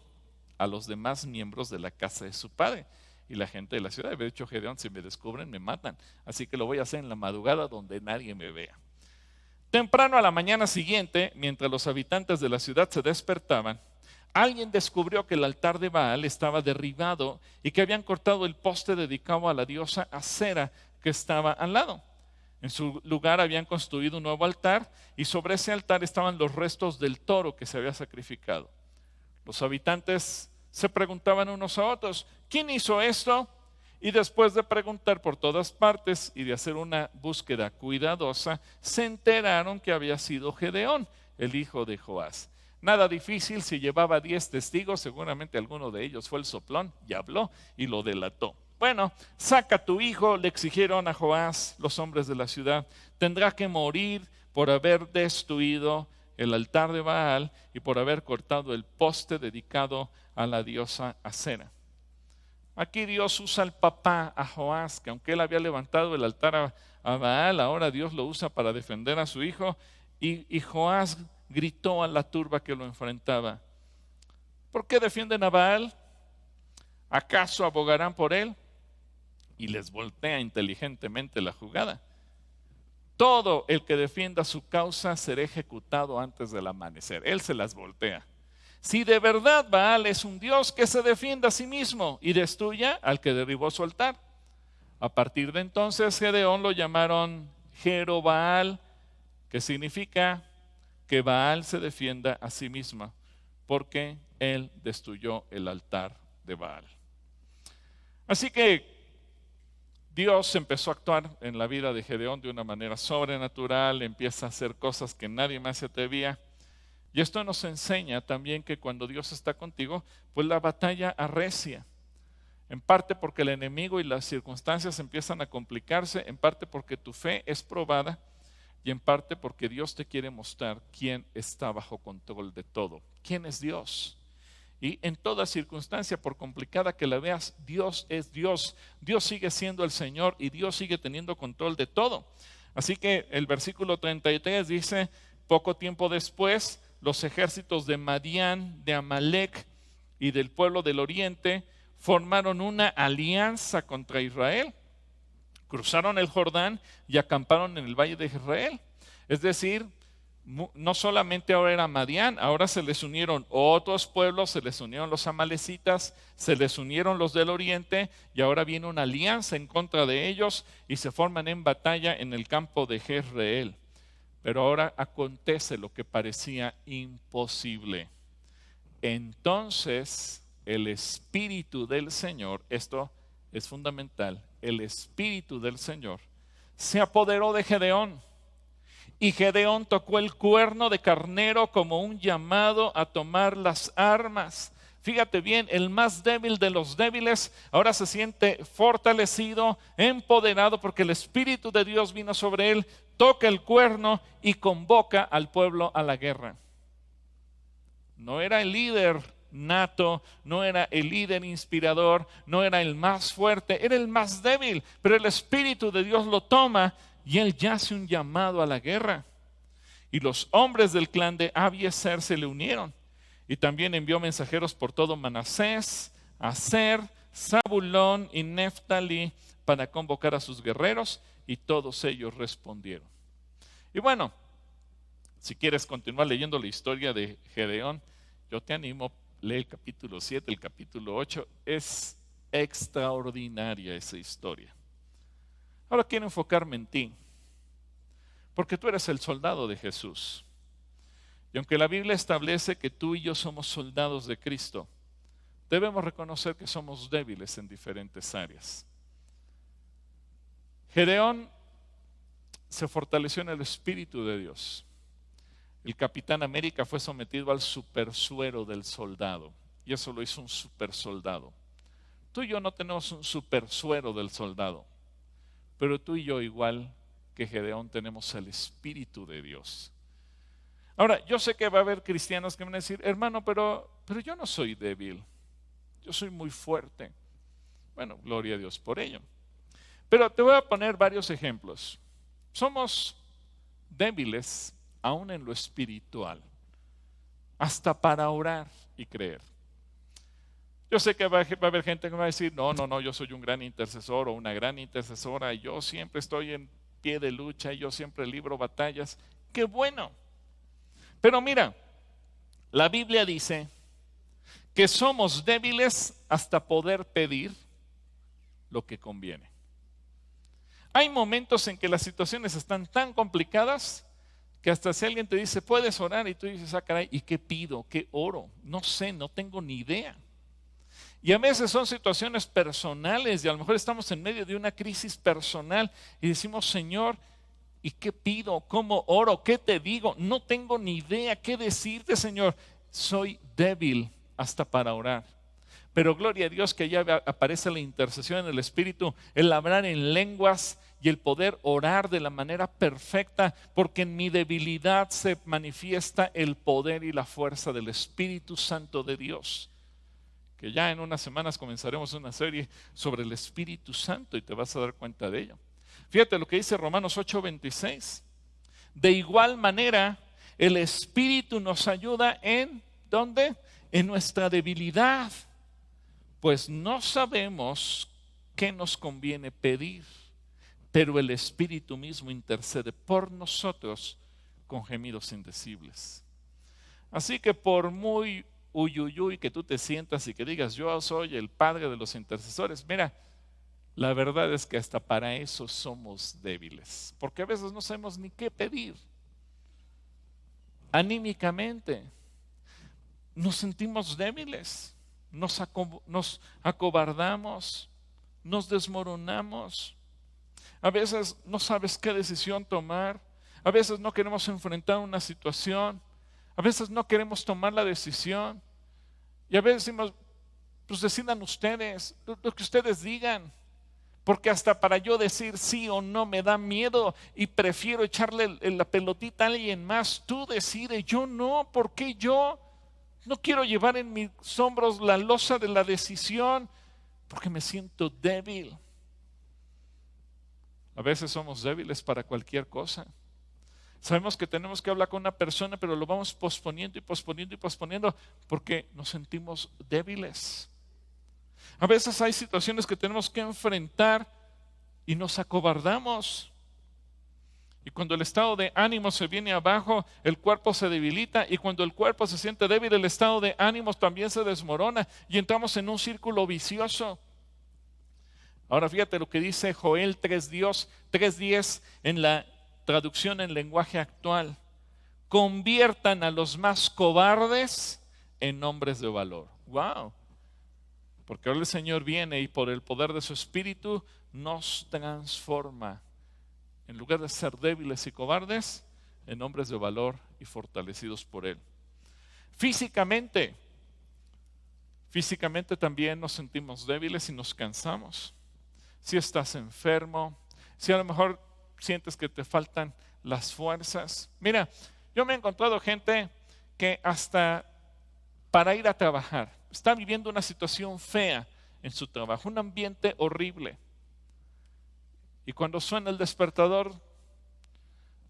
a los demás miembros de la casa de su padre. Y la gente de la ciudad había dicho, Gedeón, si me descubren me matan. Así que lo voy a hacer en la madrugada donde nadie me vea. Temprano a la mañana siguiente, mientras los habitantes de la ciudad se despertaban, alguien descubrió que el altar de Baal estaba derribado y que habían cortado el poste dedicado a la diosa Acera que estaba al lado. En su lugar habían construido un nuevo altar y sobre ese altar estaban los restos del toro que se había sacrificado. Los habitantes se preguntaban unos a otros, ¿quién hizo esto? Y después de preguntar por todas partes y de hacer una búsqueda cuidadosa, se enteraron que había sido Gedeón, el hijo de Joás. Nada difícil, si llevaba 10 testigos, seguramente alguno de ellos fue el soplón y habló y lo delató. Bueno, saca a tu hijo, le exigieron a Joás los hombres de la ciudad. Tendrá que morir por haber destruido el altar de Baal y por haber cortado el poste dedicado a la diosa Acera. Aquí Dios usa al papá, a Joás, que aunque él había levantado el altar a Baal, ahora Dios lo usa para defender a su hijo. Y Joás gritó a la turba que lo enfrentaba, ¿por qué defienden a Baal? ¿Acaso abogarán por él? Y les voltea inteligentemente la jugada. Todo el que defienda su causa será ejecutado antes del amanecer. Él se las voltea. Si de verdad Baal es un dios, que se defienda a sí mismo y destruya al que derribó su altar. A partir de entonces Gedeón lo llamaron Jerobaal, que significa que Baal se defienda a sí misma, porque él destruyó el altar de Baal. Así que Dios empezó a actuar en la vida de Gedeón de una manera sobrenatural, empieza a hacer cosas que nadie más se atrevía. Y esto nos enseña también que cuando Dios está contigo, pues la batalla arrecia. En parte porque el enemigo y las circunstancias empiezan a complicarse, en parte porque tu fe es probada y en parte porque Dios te quiere mostrar quién está bajo control de todo. ¿Quién es Dios? Y en toda circunstancia, por complicada que la veas, Dios es Dios. Dios sigue siendo el Señor y Dios sigue teniendo control de todo. Así que el versículo 33 dice, poco tiempo después, los ejércitos de Madián, de Amalec y del pueblo del oriente formaron una alianza contra Israel. Cruzaron el Jordán y acamparon en el valle de Israel. Es decir, no solamente ahora era Madián, ahora se les unieron otros pueblos, se les unieron los amalecitas, se les unieron los del oriente y ahora viene una alianza en contra de ellos y se forman en batalla en el campo de Jezreel. Pero ahora acontece lo que parecía imposible. Entonces el Espíritu del Señor, esto es fundamental, el Espíritu del Señor se apoderó de Gedeón. Y Gedeón tocó el cuerno de carnero como un llamado a tomar las armas. Fíjate bien, el más débil de los débiles ahora se siente fortalecido, empoderado porque el Espíritu de Dios vino sobre él, toca el cuerno y convoca al pueblo a la guerra. No era el líder nato, no era el líder inspirador, no era el más fuerte, era el más débil, pero el Espíritu de Dios lo toma y él ya hace un llamado a la guerra. Y los hombres del clan de Abiezer se le unieron. Y también envió mensajeros por todo Manasés, Aser, Zabulón y Neftalí para convocar a sus guerreros, y todos ellos respondieron. Y bueno, si quieres continuar leyendo la historia de Gedeón, yo te animo, lee el capítulo 7, el capítulo 8. Es extraordinaria esa historia. Ahora quiero enfocarme en ti, porque tú eres el soldado de Jesús. Y aunque la Biblia establece que tú y yo somos soldados de Cristo, debemos reconocer que somos débiles en diferentes áreas. Gedeón se fortaleció en el Espíritu de Dios. El Capitán América fue sometido al supersuero del soldado, y eso lo hizo un supersoldado. Tú y yo no tenemos un supersuero del soldado, pero tú y yo, igual que Gedeón, tenemos el Espíritu de Dios. Ahora, yo sé que va a haber cristianos que van a decir, hermano, pero yo no soy débil, yo soy muy fuerte. Bueno, gloria a Dios por ello. Pero te voy a poner varios ejemplos. Somos débiles aún en lo espiritual, hasta para orar y creer. Yo sé que va a haber gente que va a decir, no, yo soy un gran intercesor o una gran intercesora, y yo siempre estoy en pie de lucha, y yo siempre libro batallas. ¡Qué bueno! Pero mira, la Biblia dice que somos débiles hasta poder pedir lo que conviene. Hay momentos en que las situaciones están tan complicadas que hasta si alguien te dice, puedes orar, y tú dices, ah, caray, ¿y qué pido? ¿Qué oro? No sé, no tengo ni idea. Y a veces son situaciones personales y a lo mejor estamos en medio de una crisis personal y decimos, Señor, ¿y qué pido? ¿Cómo oro? ¿Qué te digo? No tengo ni idea qué decirte, Señor. Soy débil hasta para orar. Pero gloria a Dios que ya aparece la intercesión en el Espíritu, el hablar en lenguas y el poder orar de la manera perfecta, porque en mi debilidad se manifiesta el poder y la fuerza del Espíritu Santo de Dios. Que ya en unas semanas comenzaremos una serie sobre el Espíritu Santo y te vas a dar cuenta de ello. Fíjate lo que dice Romanos 8:26. De igual manera, el Espíritu nos ayuda en, ¿dónde? En nuestra debilidad. Pues no sabemos qué nos conviene pedir, pero el Espíritu mismo intercede por nosotros con gemidos indecibles. Así que por muy uyuyuy que tú te sientas y que digas, yo soy el padre de los intercesores, mira, la verdad es que hasta para eso somos débiles, porque a veces no sabemos ni qué pedir. Anímicamente nos sentimos débiles, nos acobardamos, nos desmoronamos. A veces no sabes qué decisión tomar, a veces no queremos enfrentar una situación, a veces no queremos tomar la decisión y a veces decimos, pues decidan ustedes, lo que ustedes digan. Porque hasta para yo decir sí o no me da miedo y prefiero echarle la pelotita a alguien más. Tú decides, yo no. ¿Por qué yo? No quiero llevar en mis hombros la losa de la decisión porque me siento débil. A veces somos débiles para cualquier cosa. Sabemos que tenemos que hablar con una persona, pero lo vamos posponiendo y posponiendo y posponiendo porque nos sentimos débiles. A veces hay situaciones que tenemos que enfrentar y nos acobardamos. Y cuando el estado de ánimo se viene abajo, el cuerpo se debilita. Y cuando el cuerpo se siente débil, el estado de ánimo también se desmorona. Y entramos en un círculo vicioso. Ahora fíjate lo que dice Joel 3:10 en la traducción en lenguaje actual. Conviertan a los más cobardes en hombres de valor. ¡Wow! Porque ahora el Señor viene y por el poder de su Espíritu nos transforma. En lugar de ser débiles y cobardes, en hombres de valor y fortalecidos por Él. Físicamente también nos sentimos débiles y nos cansamos. Si estás enfermo, si a lo mejor sientes que te faltan las fuerzas. Mira, yo me he encontrado gente que hasta para ir a trabajar está viviendo una situación fea en su trabajo, un ambiente horrible. Y cuando suena el despertador,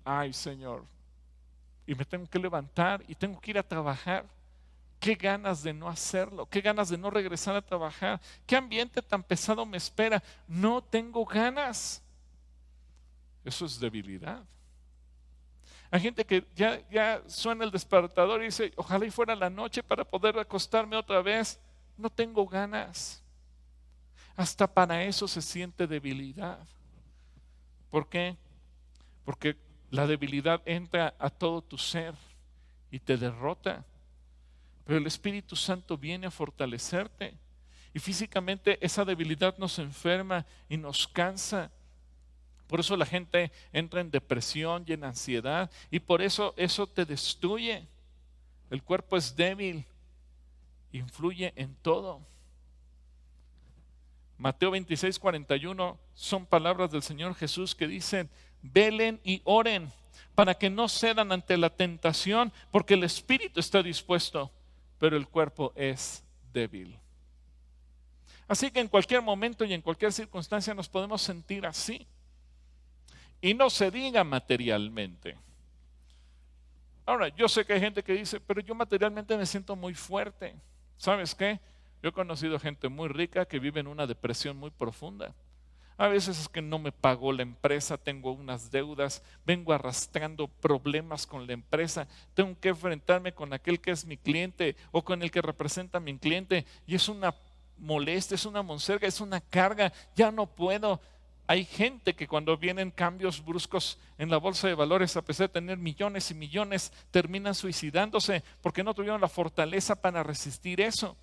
ay Señor, y me tengo que levantar y tengo que ir a trabajar. Qué ganas de no hacerlo, qué ganas de no regresar a trabajar, qué ambiente tan pesado me espera. No tengo ganas. Eso es debilidad. Hay gente que ya suena el despertador y dice, ojalá y fuera la noche para poder acostarme otra vez. No tengo ganas. Hasta para eso se siente debilidad. ¿Por qué? Porque la debilidad entra a todo tu ser y te derrota. Pero el Espíritu Santo viene a fortalecerte. Y físicamente esa debilidad nos enferma y nos cansa. Por eso la gente entra en depresión y en ansiedad. Y por eso te destruye. El cuerpo es débil. Influye en todo. Mateo 26:41 son palabras del Señor Jesús que dicen, velen y oren para que no cedan ante la tentación, porque el espíritu está dispuesto, pero el cuerpo es débil. Así que en cualquier momento y en cualquier circunstancia nos podemos sentir así. Y no se diga materialmente. Ahora, yo sé que hay gente que dice, pero yo materialmente me siento muy fuerte. ¿Sabes qué? Yo he conocido gente muy rica que vive en una depresión muy profunda. A veces es que no me pagó la empresa, tengo unas deudas, vengo arrastrando problemas con la empresa, tengo que enfrentarme con aquel que es mi cliente o con el que representa a mi cliente y es una molestia, es una monserga, es una carga, ya no puedo. Hay gente que cuando vienen cambios bruscos en la bolsa de valores, a pesar de tener millones y millones, terminan suicidándose porque no tuvieron la fortaleza para resistir eso.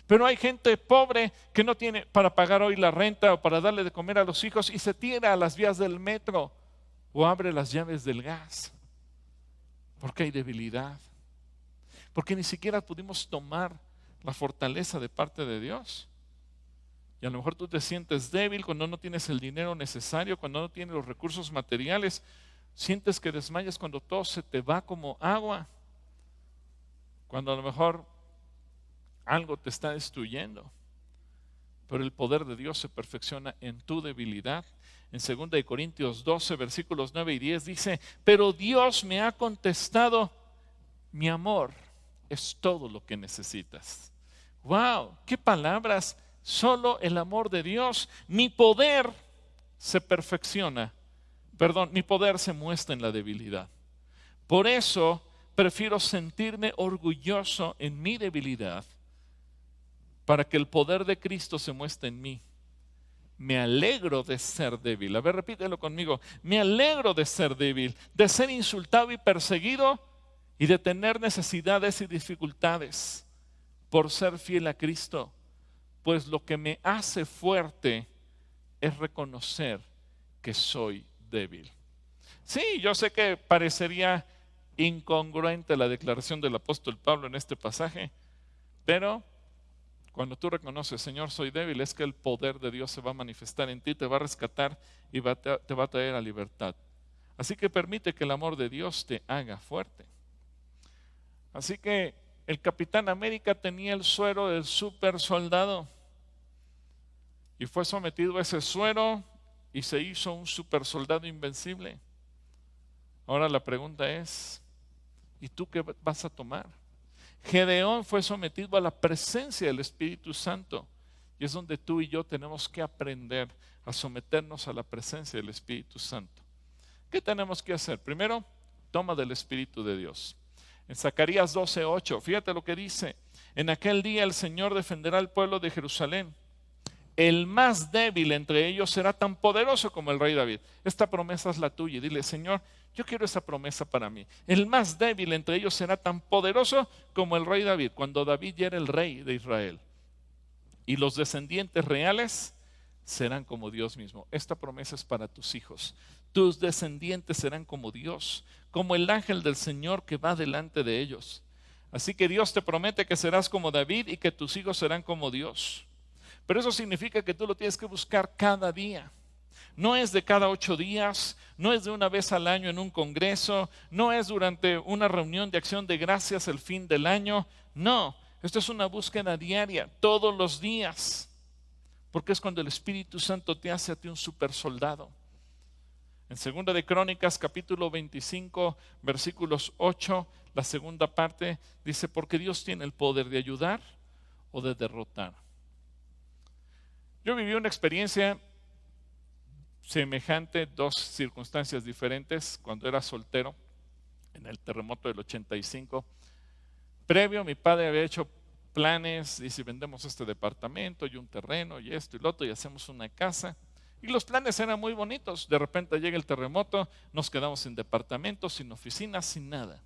Pero hay gente pobre que no tiene para pagar hoy la renta o para darle de comer a los hijos y se tira a las vías del metro o abre las llaves del gas porque hay debilidad, porque ni siquiera pudimos tomar la fortaleza de parte de Dios. Y a lo mejor tú te sientes débil cuando no tienes el dinero necesario, cuando no tienes los recursos materiales, sientes que desmayas cuando todo se te va como agua, cuando a lo mejor algo te está destruyendo. Pero el poder de Dios se perfecciona en tu debilidad. En 2 Corintios 12, versículos 9 y 10 dice: pero Dios me ha contestado, mi amor es todo lo que necesitas. ¡Wow! ¡Qué palabras! Solo el amor de Dios. Mi poder se perfecciona. Mi poder se muestra en la debilidad. Por eso prefiero sentirme orgulloso en mi debilidad para que el poder de Cristo se muestre en mí. Me alegro de ser débil. A ver, repítelo conmigo. Me alegro de ser débil, de ser insultado y perseguido y de tener necesidades y dificultades por ser fiel a Cristo. Pues lo que me hace fuerte es reconocer que soy débil. Sí, yo sé que parecería incongruente la declaración del apóstol Pablo en este pasaje, pero cuando tú reconoces, Señor, soy débil, es que el poder de Dios se va a manifestar en ti, te va a rescatar y te va a traer a libertad. Así que permite que el amor de Dios te haga fuerte. Así que el Capitán América tenía el suero del super soldado y fue sometido a ese suero y se hizo un super soldado invencible. Ahora la pregunta es, ¿y tú qué vas a tomar? Gedeón fue sometido a la presencia del Espíritu Santo y es donde tú y yo tenemos que aprender a someternos a la presencia del Espíritu Santo. ¿Qué tenemos que hacer? Primero, toma del Espíritu de Dios. En Zacarías 12:8, fíjate lo que dice: en aquel día el Señor defenderá al pueblo de Jerusalén. El más débil entre ellos será tan poderoso como el rey David. Esta promesa es la tuya. Dile: Señor, yo quiero esa promesa para mí. El más débil entre ellos será tan poderoso como el rey David, cuando David ya era el rey de Israel. Y los descendientes reales serán como Dios mismo. Esta promesa es para tus hijos. Tus descendientes serán como Dios, como el ángel del Señor que va delante de ellos. Así que Dios te promete que serás como David y que tus hijos serán como Dios. Pero eso significa que tú lo tienes que buscar cada día. No es de cada 8 días, no es de una vez al año en un congreso, no es durante una reunión de acción de gracias el fin del año. No, esto es una búsqueda diaria, todos los días. Porque es cuando el Espíritu Santo te hace a ti un super soldado. En 2 de Crónicas, capítulo 25, versículos 8, la segunda parte dice: porque Dios tiene el poder de ayudar o de derrotar. Yo viví una experiencia semejante, 2 circunstancias diferentes, cuando era soltero, en el terremoto del 85. Previo, mi padre había hecho planes, y si vendemos este departamento y un terreno y esto y lo otro y hacemos una casa, y los planes eran muy bonitos. De repente llega el terremoto, nos quedamos sin departamento, sin oficina, sin nada.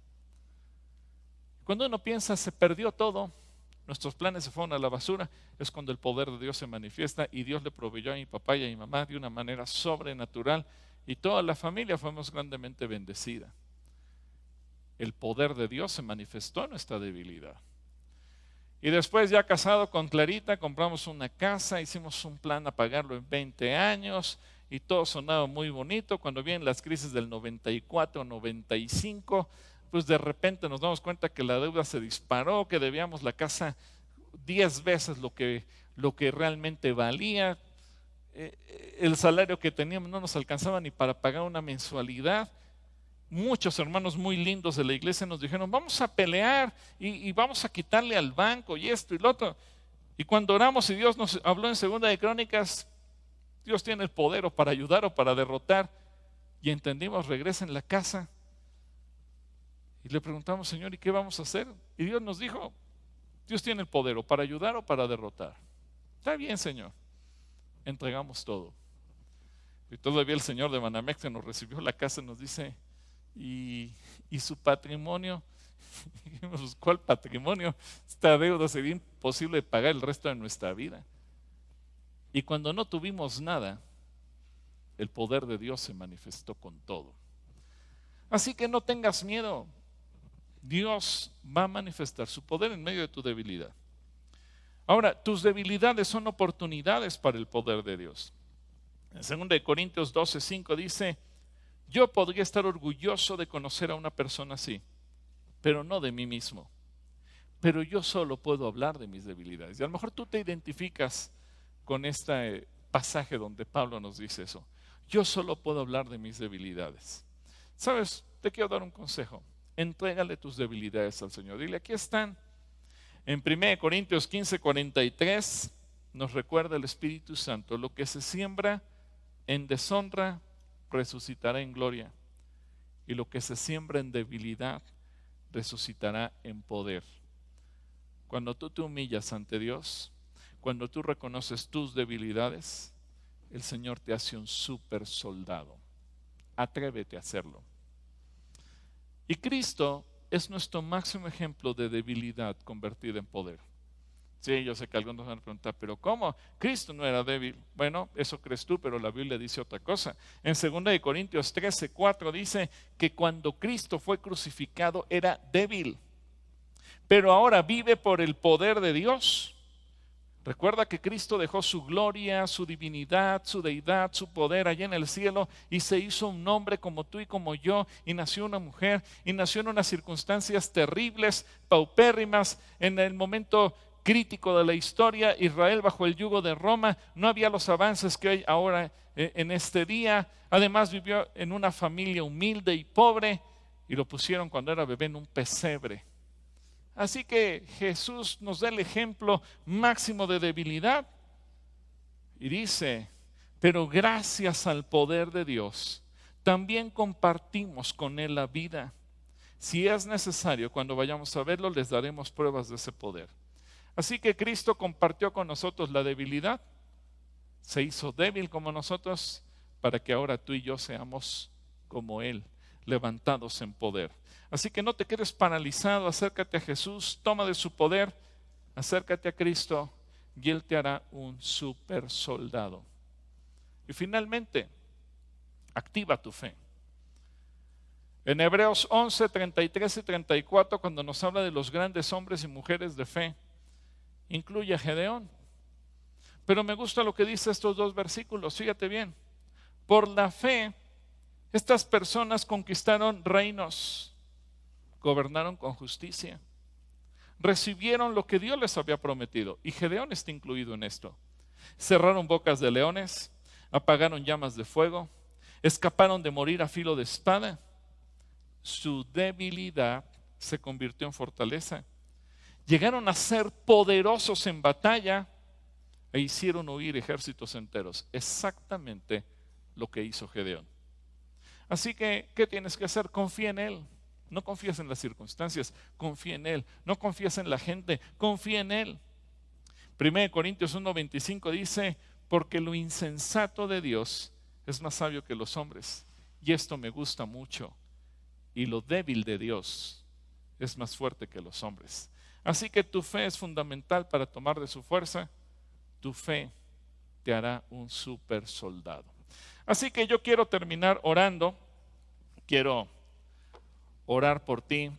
Cuando uno piensa se perdió todo, nuestros planes se fueron a la basura, es cuando el poder de Dios se manifiesta y Dios le proveyó a mi papá y a mi mamá de una manera sobrenatural y toda la familia fuimos grandemente bendecida. El poder de Dios se manifestó en nuestra debilidad. Y después, ya casado con Clarita, compramos una casa, hicimos un plan a pagarlo en 20 años y todo sonaba muy bonito. Cuando vienen las crisis del 94, 95, pues de repente nos damos cuenta que la deuda se disparó, que debíamos la casa 10 veces lo que realmente valía. El salario que teníamos no nos alcanzaba ni para pagar una mensualidad. Muchos hermanos muy lindos de la iglesia nos dijeron: vamos a pelear y vamos a quitarle al banco y esto y lo otro. Y cuando oramos y Dios nos habló en 2 de Crónicas, Dios tiene el poder o para ayudar o para derrotar, y entendimos, regresa en la casa. Y le preguntamos: Señor, ¿y qué vamos a hacer? Y Dios nos dijo: Dios tiene el poder o para ayudar o para derrotar. Está bien, Señor. Entregamos todo. Y todavía el señor de Banamex que nos recibió la casa nos dice, ¿y su patrimonio? Dijimos, ¿cuál patrimonio? Esta deuda sería imposible de pagar el resto de nuestra vida. Y cuando no tuvimos nada, el poder de Dios se manifestó con todo. Así que no tengas miedo. Dios va a manifestar su poder en medio de tu debilidad. Ahora, tus debilidades son oportunidades para el poder de Dios. En 2 Corintios 12:5 dice, yo podría estar orgulloso de conocer a una persona así, pero no de mí mismo. Pero yo solo puedo hablar de mis debilidades. Y a lo mejor tú te identificas con este pasaje donde Pablo nos dice eso. Yo solo puedo hablar de mis debilidades. ¿Sabes? Te quiero dar un consejo. Entrégale tus debilidades al Señor. Dile, aquí están. En 1 Corintios 15:43 nos recuerda el Espíritu Santo, lo que se siembra en deshonra resucitará en gloria, y lo que se siembra en debilidad resucitará en poder. Cuando tú te humillas ante Dios, cuando tú reconoces tus debilidades, el Señor te hace un super soldado. Atrévete a hacerlo. Y Cristo es nuestro máximo ejemplo de debilidad convertida en poder. Sí, yo sé que algunos van a preguntar, ¿pero cómo? Cristo no era débil. Bueno, eso crees tú, pero la Biblia dice otra cosa. En 2 Corintios 13:4 dice que cuando Cristo fue crucificado era débil, pero ahora vive por el poder de Dios. Recuerda que Cristo dejó su gloria, su divinidad, su deidad, su poder allá en el cielo y se hizo un hombre como tú y como yo, y nació una mujer, y nació en unas circunstancias terribles, paupérrimas, en el momento crítico de la historia. Israel bajo el yugo de Roma, no había los avances que hay ahora en este día. Además vivió en una familia humilde y pobre, y lo pusieron cuando era bebé en un pesebre. Así que Jesús nos da el ejemplo máximo de debilidad y dice, pero gracias al poder de Dios, también compartimos con Él la vida. Si es necesario, cuando vayamos a verlo, les daremos pruebas de ese poder. Así que Cristo compartió con nosotros la debilidad, se hizo débil como nosotros, para que ahora tú y yo seamos como Él, levantados en poder. Así que no te quedes paralizado, acércate a Jesús, toma de su poder, acércate a Cristo y Él te hará un super soldado. Y finalmente, activa tu fe. En Hebreos 11:33 y 34, cuando nos habla de los grandes hombres y mujeres de fe, incluye a Gedeón. Pero me gusta lo que dice estos dos versículos, fíjate bien. Por la fe, estas personas conquistaron reinos, gobernaron con justicia, recibieron lo que Dios les había prometido, y Gedeón está incluido en esto. Cerraron bocas de leones, apagaron llamas de fuego, escaparon de morir a filo de espada. Su debilidad se convirtió en fortaleza. Llegaron a ser poderosos en batalla e hicieron huir ejércitos enteros. Exactamente lo que hizo Gedeón. Así que, ¿qué tienes que hacer? Confía en Él. No confías en las circunstancias, confía en Él. No confías en la gente, confía en Él. 1 Corintios 1:25 dice, porque lo insensato de Dios es más sabio que los hombres. Y esto me gusta mucho. Y lo débil de Dios es más fuerte que los hombres. Así que tu fe es fundamental para tomar de su fuerza. Tu fe te hará un super soldado. Así que yo quiero terminar orando. Quiero orar por ti.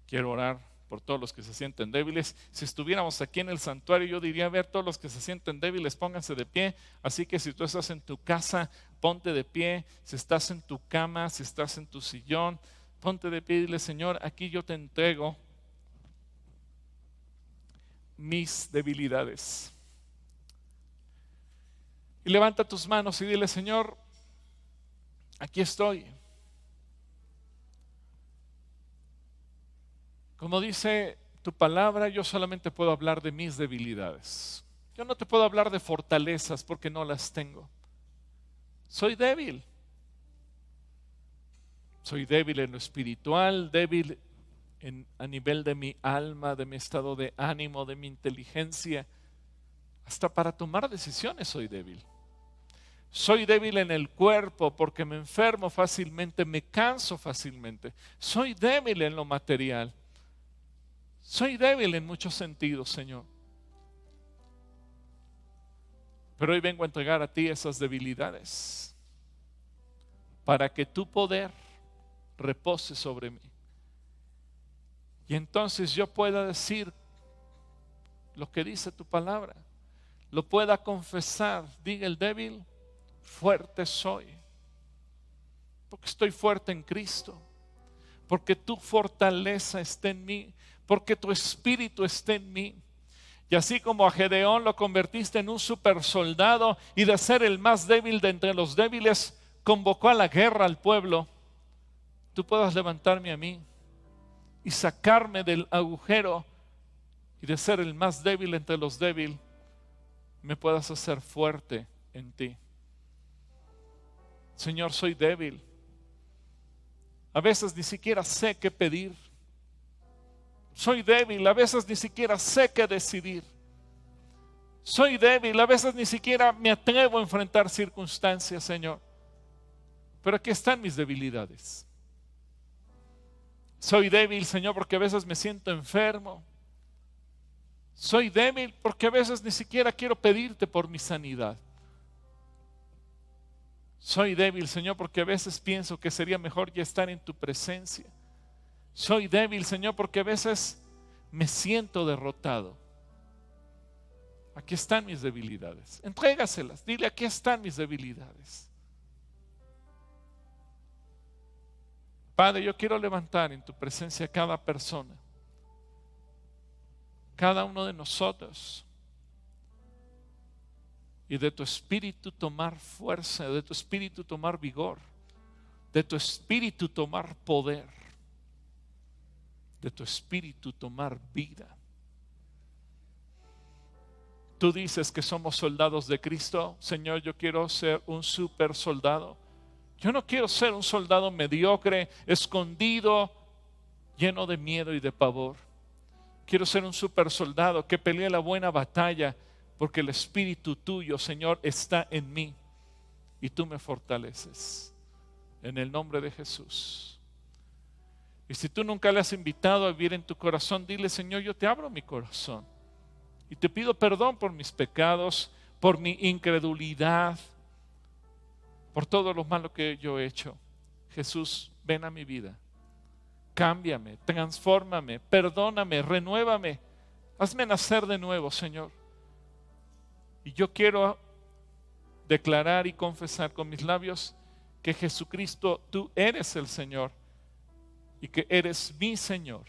Quiero orar por todos los que se sienten débiles. Si estuviéramos aquí en el santuario, yo diría, a ver, todos los que se sienten débiles, pónganse de pie. Así que si tú estás en tu casa, ponte de pie. Si estás en tu cama, si estás en tu sillón, ponte de pie y dile, Señor, aquí yo te entrego mis debilidades. Y levanta tus manos y dile, Señor, aquí estoy. Como dice tu palabra, yo solamente puedo hablar de mis debilidades. Yo no te puedo hablar de fortalezas porque no las tengo. Soy débil. Soy débil en lo espiritual, débil a nivel de mi alma, de mi estado de ánimo, de mi inteligencia. Hasta para tomar decisiones soy débil. Soy débil en el cuerpo porque me enfermo fácilmente, me canso fácilmente. Soy débil en lo material. Soy débil en muchos sentidos, Señor. Pero hoy vengo a entregar a ti esas debilidades para que tu poder repose sobre mí. Y entonces yo pueda decir lo que dice tu palabra, lo pueda confesar. Diga el débil, fuerte soy, porque estoy fuerte en Cristo, porque tu fortaleza está en mí, porque tu espíritu está en mí. Y así como a Gedeón lo convertiste en un super soldado y de ser el más débil de entre los débiles, convocó a la guerra al pueblo, tú puedas levantarme a mí y sacarme del agujero, y de ser el más débil entre los débiles, me puedas hacer fuerte en ti. Señor, soy débil. A veces ni siquiera sé qué pedir. Soy débil, a veces ni siquiera sé qué decidir. Soy débil, a veces ni siquiera me atrevo a enfrentar circunstancias, Señor. Pero aquí están mis debilidades. Soy débil, Señor, porque a veces me siento enfermo. Soy débil porque a veces ni siquiera quiero pedirte por mi sanidad. Soy débil, Señor, porque a veces pienso que sería mejor ya estar en tu presencia. Soy débil, Señor, porque a veces me siento derrotado. Aquí están mis debilidades. Entrégaselas, dile, aquí están mis debilidades. Padre, yo quiero levantar en tu presencia a cada persona, cada uno de nosotros, y de tu espíritu tomar fuerza, de tu espíritu tomar vigor, de tu espíritu tomar poder, de tu espíritu tomar vida. Tú dices que somos soldados de Cristo. Señor, yo quiero ser un super soldado. Yo no quiero ser un soldado mediocre, escondido, lleno de miedo y de pavor. Quiero ser un super soldado que pelee la buena batalla, porque el espíritu tuyo, Señor, está en mí y tú me fortaleces. En el nombre de Jesús. Y si tú nunca le has invitado a vivir en tu corazón, dile, Señor, yo te abro mi corazón y te pido perdón por mis pecados, por mi incredulidad, por todo lo malo que yo he hecho. Jesús, ven a mi vida. Cámbiame, transfórmame, perdóname, renuévame. Hazme nacer de nuevo, Señor. Y yo quiero declarar y confesar con mis labios que Jesucristo, tú eres el Señor y que eres mi Señor,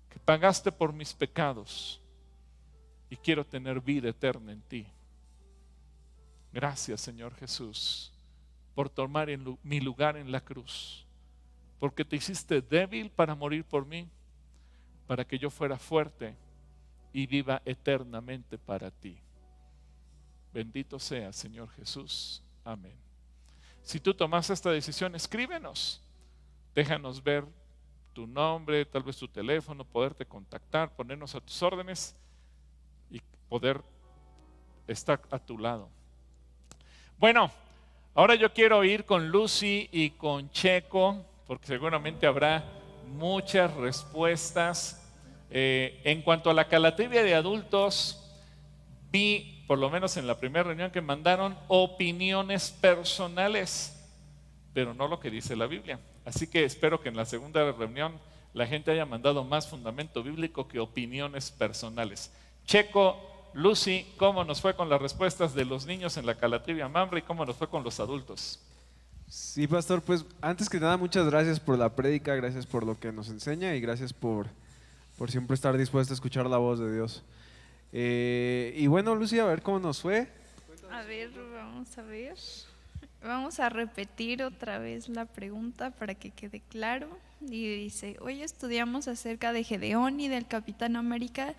que pagaste por mis pecados y quiero tener vida eterna en ti. Gracias, Señor Jesús, por tomar mi lugar en la cruz, porque te hiciste débil para morir por mí, para que yo fuera fuerte y viva eternamente para ti. Bendito sea, Señor Jesús. Amén. Si tú tomas esta decisión, escríbenos. Déjanos ver tu nombre, tal vez tu teléfono, poderte contactar, ponernos a tus órdenes y poder estar a tu lado. Bueno, ahora yo quiero ir con Lucy y con Checo, porque seguramente habrá muchas respuestas. En cuanto a la Calatrava de adultos, vi, por lo menos en la primera reunión, que mandaron opiniones personales, pero no lo que dice la Biblia. Así que espero que en la segunda reunión la gente haya mandado más fundamento bíblico que opiniones personales. Checo, Lucy, ¿cómo nos fue con las respuestas de los niños en la Calatrava Mamre y cómo nos fue con los adultos? Sí, pastor, pues antes que nada, muchas gracias por la prédica, gracias por lo que nos enseña y gracias por siempre estar dispuesto a escuchar la voz de Dios. Y bueno, Lucy, a ver cómo nos fue. A ver, vamos a ver. Vamos a repetir otra vez la pregunta para que quede claro. Y dice, hoy estudiamos acerca de Gedeón y del Capitán América,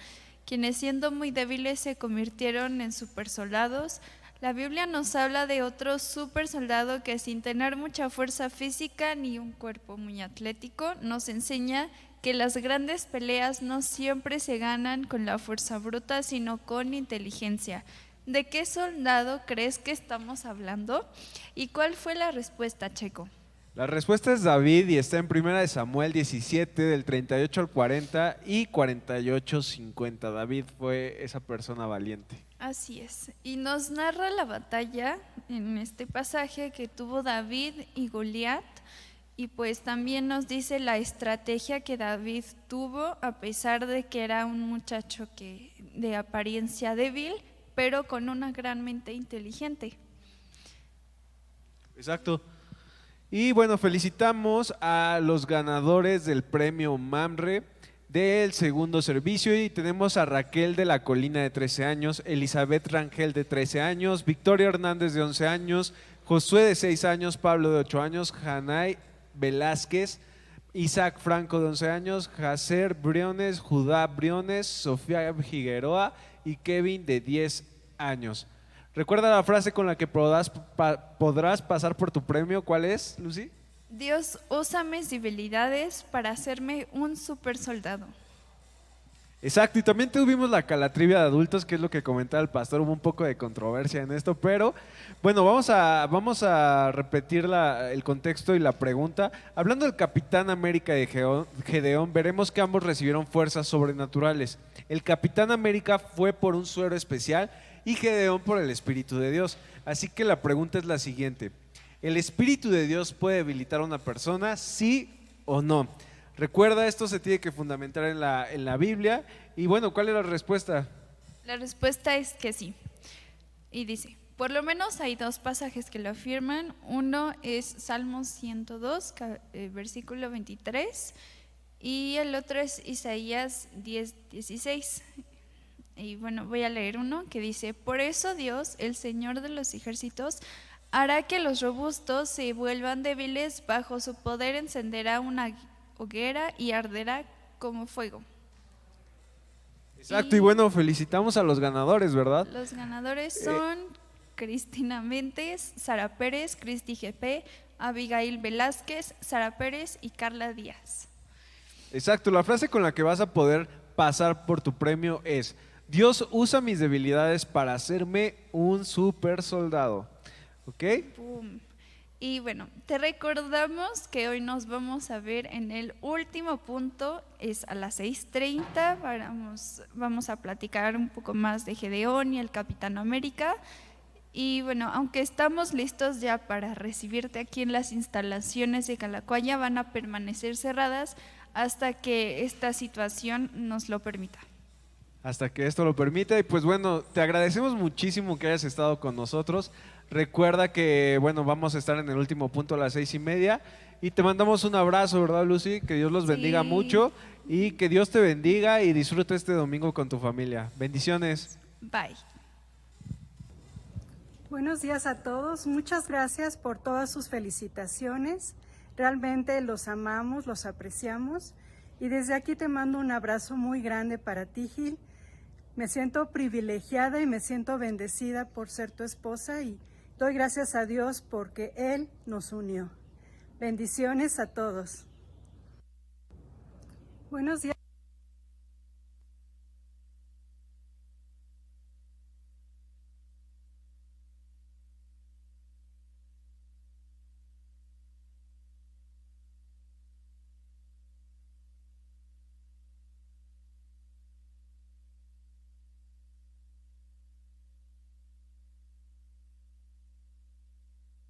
quienes siendo muy débiles se convirtieron en supersoldados. La Biblia nos habla de otro supersoldado que sin tener mucha fuerza física ni un cuerpo muy atlético, nos enseña que las grandes peleas no siempre se ganan con la fuerza bruta, sino con inteligencia. ¿de qué soldado crees que estamos hablando? ¿Y cuál fue la respuesta, Checo? La respuesta es David y está en 1 Samuel 17 del 38 al 40 y 48-50. David fue esa persona valiente. Así es. Y nos narra la batalla en este pasaje que tuvo David y Goliat. Y pues también nos dice la estrategia que David tuvo, a pesar de que era un muchacho de apariencia débil, pero con una gran mente inteligente. Exacto. Y bueno, felicitamos a los ganadores del premio Mamre del segundo servicio y tenemos a Raquel de la Colina de 13 años, Elizabeth Rangel de 13 años, Victoria Hernández de 11 años, Josué de 6 años, Pablo de 8 años, Janay Velázquez, Isaac Franco de 11 años, Jacer Briones, Judá Briones, Sofía Figueroa y Kevin de 10 años. ¿Recuerda la frase con la que podrás pasar por tu premio? ¿Cuál es, Lucy? Dios usa mis debilidades para hacerme un super soldado. Exacto, y también tuvimos la calatrivia de adultos, que es lo que comentaba el pastor. Hubo un poco de controversia en esto, pero bueno, vamos a repetir el contexto y la pregunta. Hablando del Capitán América de Gedeón, veremos que ambos recibieron fuerzas sobrenaturales. El Capitán América fue por un suero especial y Gedeón por el Espíritu de Dios. Así que la pregunta es la siguiente: ¿el Espíritu de Dios puede debilitar a una persona, sí o no? Recuerda, esto se tiene que fundamentar en la Biblia. Y bueno, ¿cuál es la respuesta? La respuesta es que sí. Y dice, por lo menos hay dos pasajes que lo afirman. Uno es Salmos 102, versículo 23, y el otro es Isaías 10:16. Y bueno, voy a leer uno que dice, por eso Dios, el Señor de los ejércitos, hará que los robustos se vuelvan débiles, bajo su poder encenderá una hoguera y arderá como fuego. Exacto, y bueno, felicitamos a los ganadores, ¿verdad? Los ganadores son Cristina Méndez, Sara Pérez, Cristi GP, Abigail Velázquez, Sara Pérez y Carla Díaz. Exacto, la frase con la que vas a poder pasar por tu premio es: Dios usa mis debilidades para hacerme un super soldado. ¿Ok? Boom. Y bueno, te recordamos que hoy nos vamos a ver en el último punto, es a las 6:30, vamos a platicar un poco más de Gedeón y el Capitán América. Y bueno, aunque estamos listos ya para recibirte aquí en las instalaciones de Calacuaya, van a permanecer cerradas hasta que esta situación nos lo permita. Hasta que esto lo permita. Y pues bueno, te agradecemos muchísimo que hayas estado con nosotros. Recuerda que bueno, vamos a estar en el último punto a las 6:30 y te mandamos un abrazo, ¿verdad, Lucy? Que Dios los bendiga mucho y que Dios te bendiga y disfruta este domingo con tu familia. Bendiciones. Bye. Buenos días a todos. Muchas gracias por todas sus felicitaciones. Realmente los amamos, los apreciamos. Y desde aquí te mando un abrazo muy grande para ti, Gil. Me siento privilegiada y me siento bendecida por ser tu esposa y doy gracias a Dios porque Él nos unió. Bendiciones a todos. Buenos días.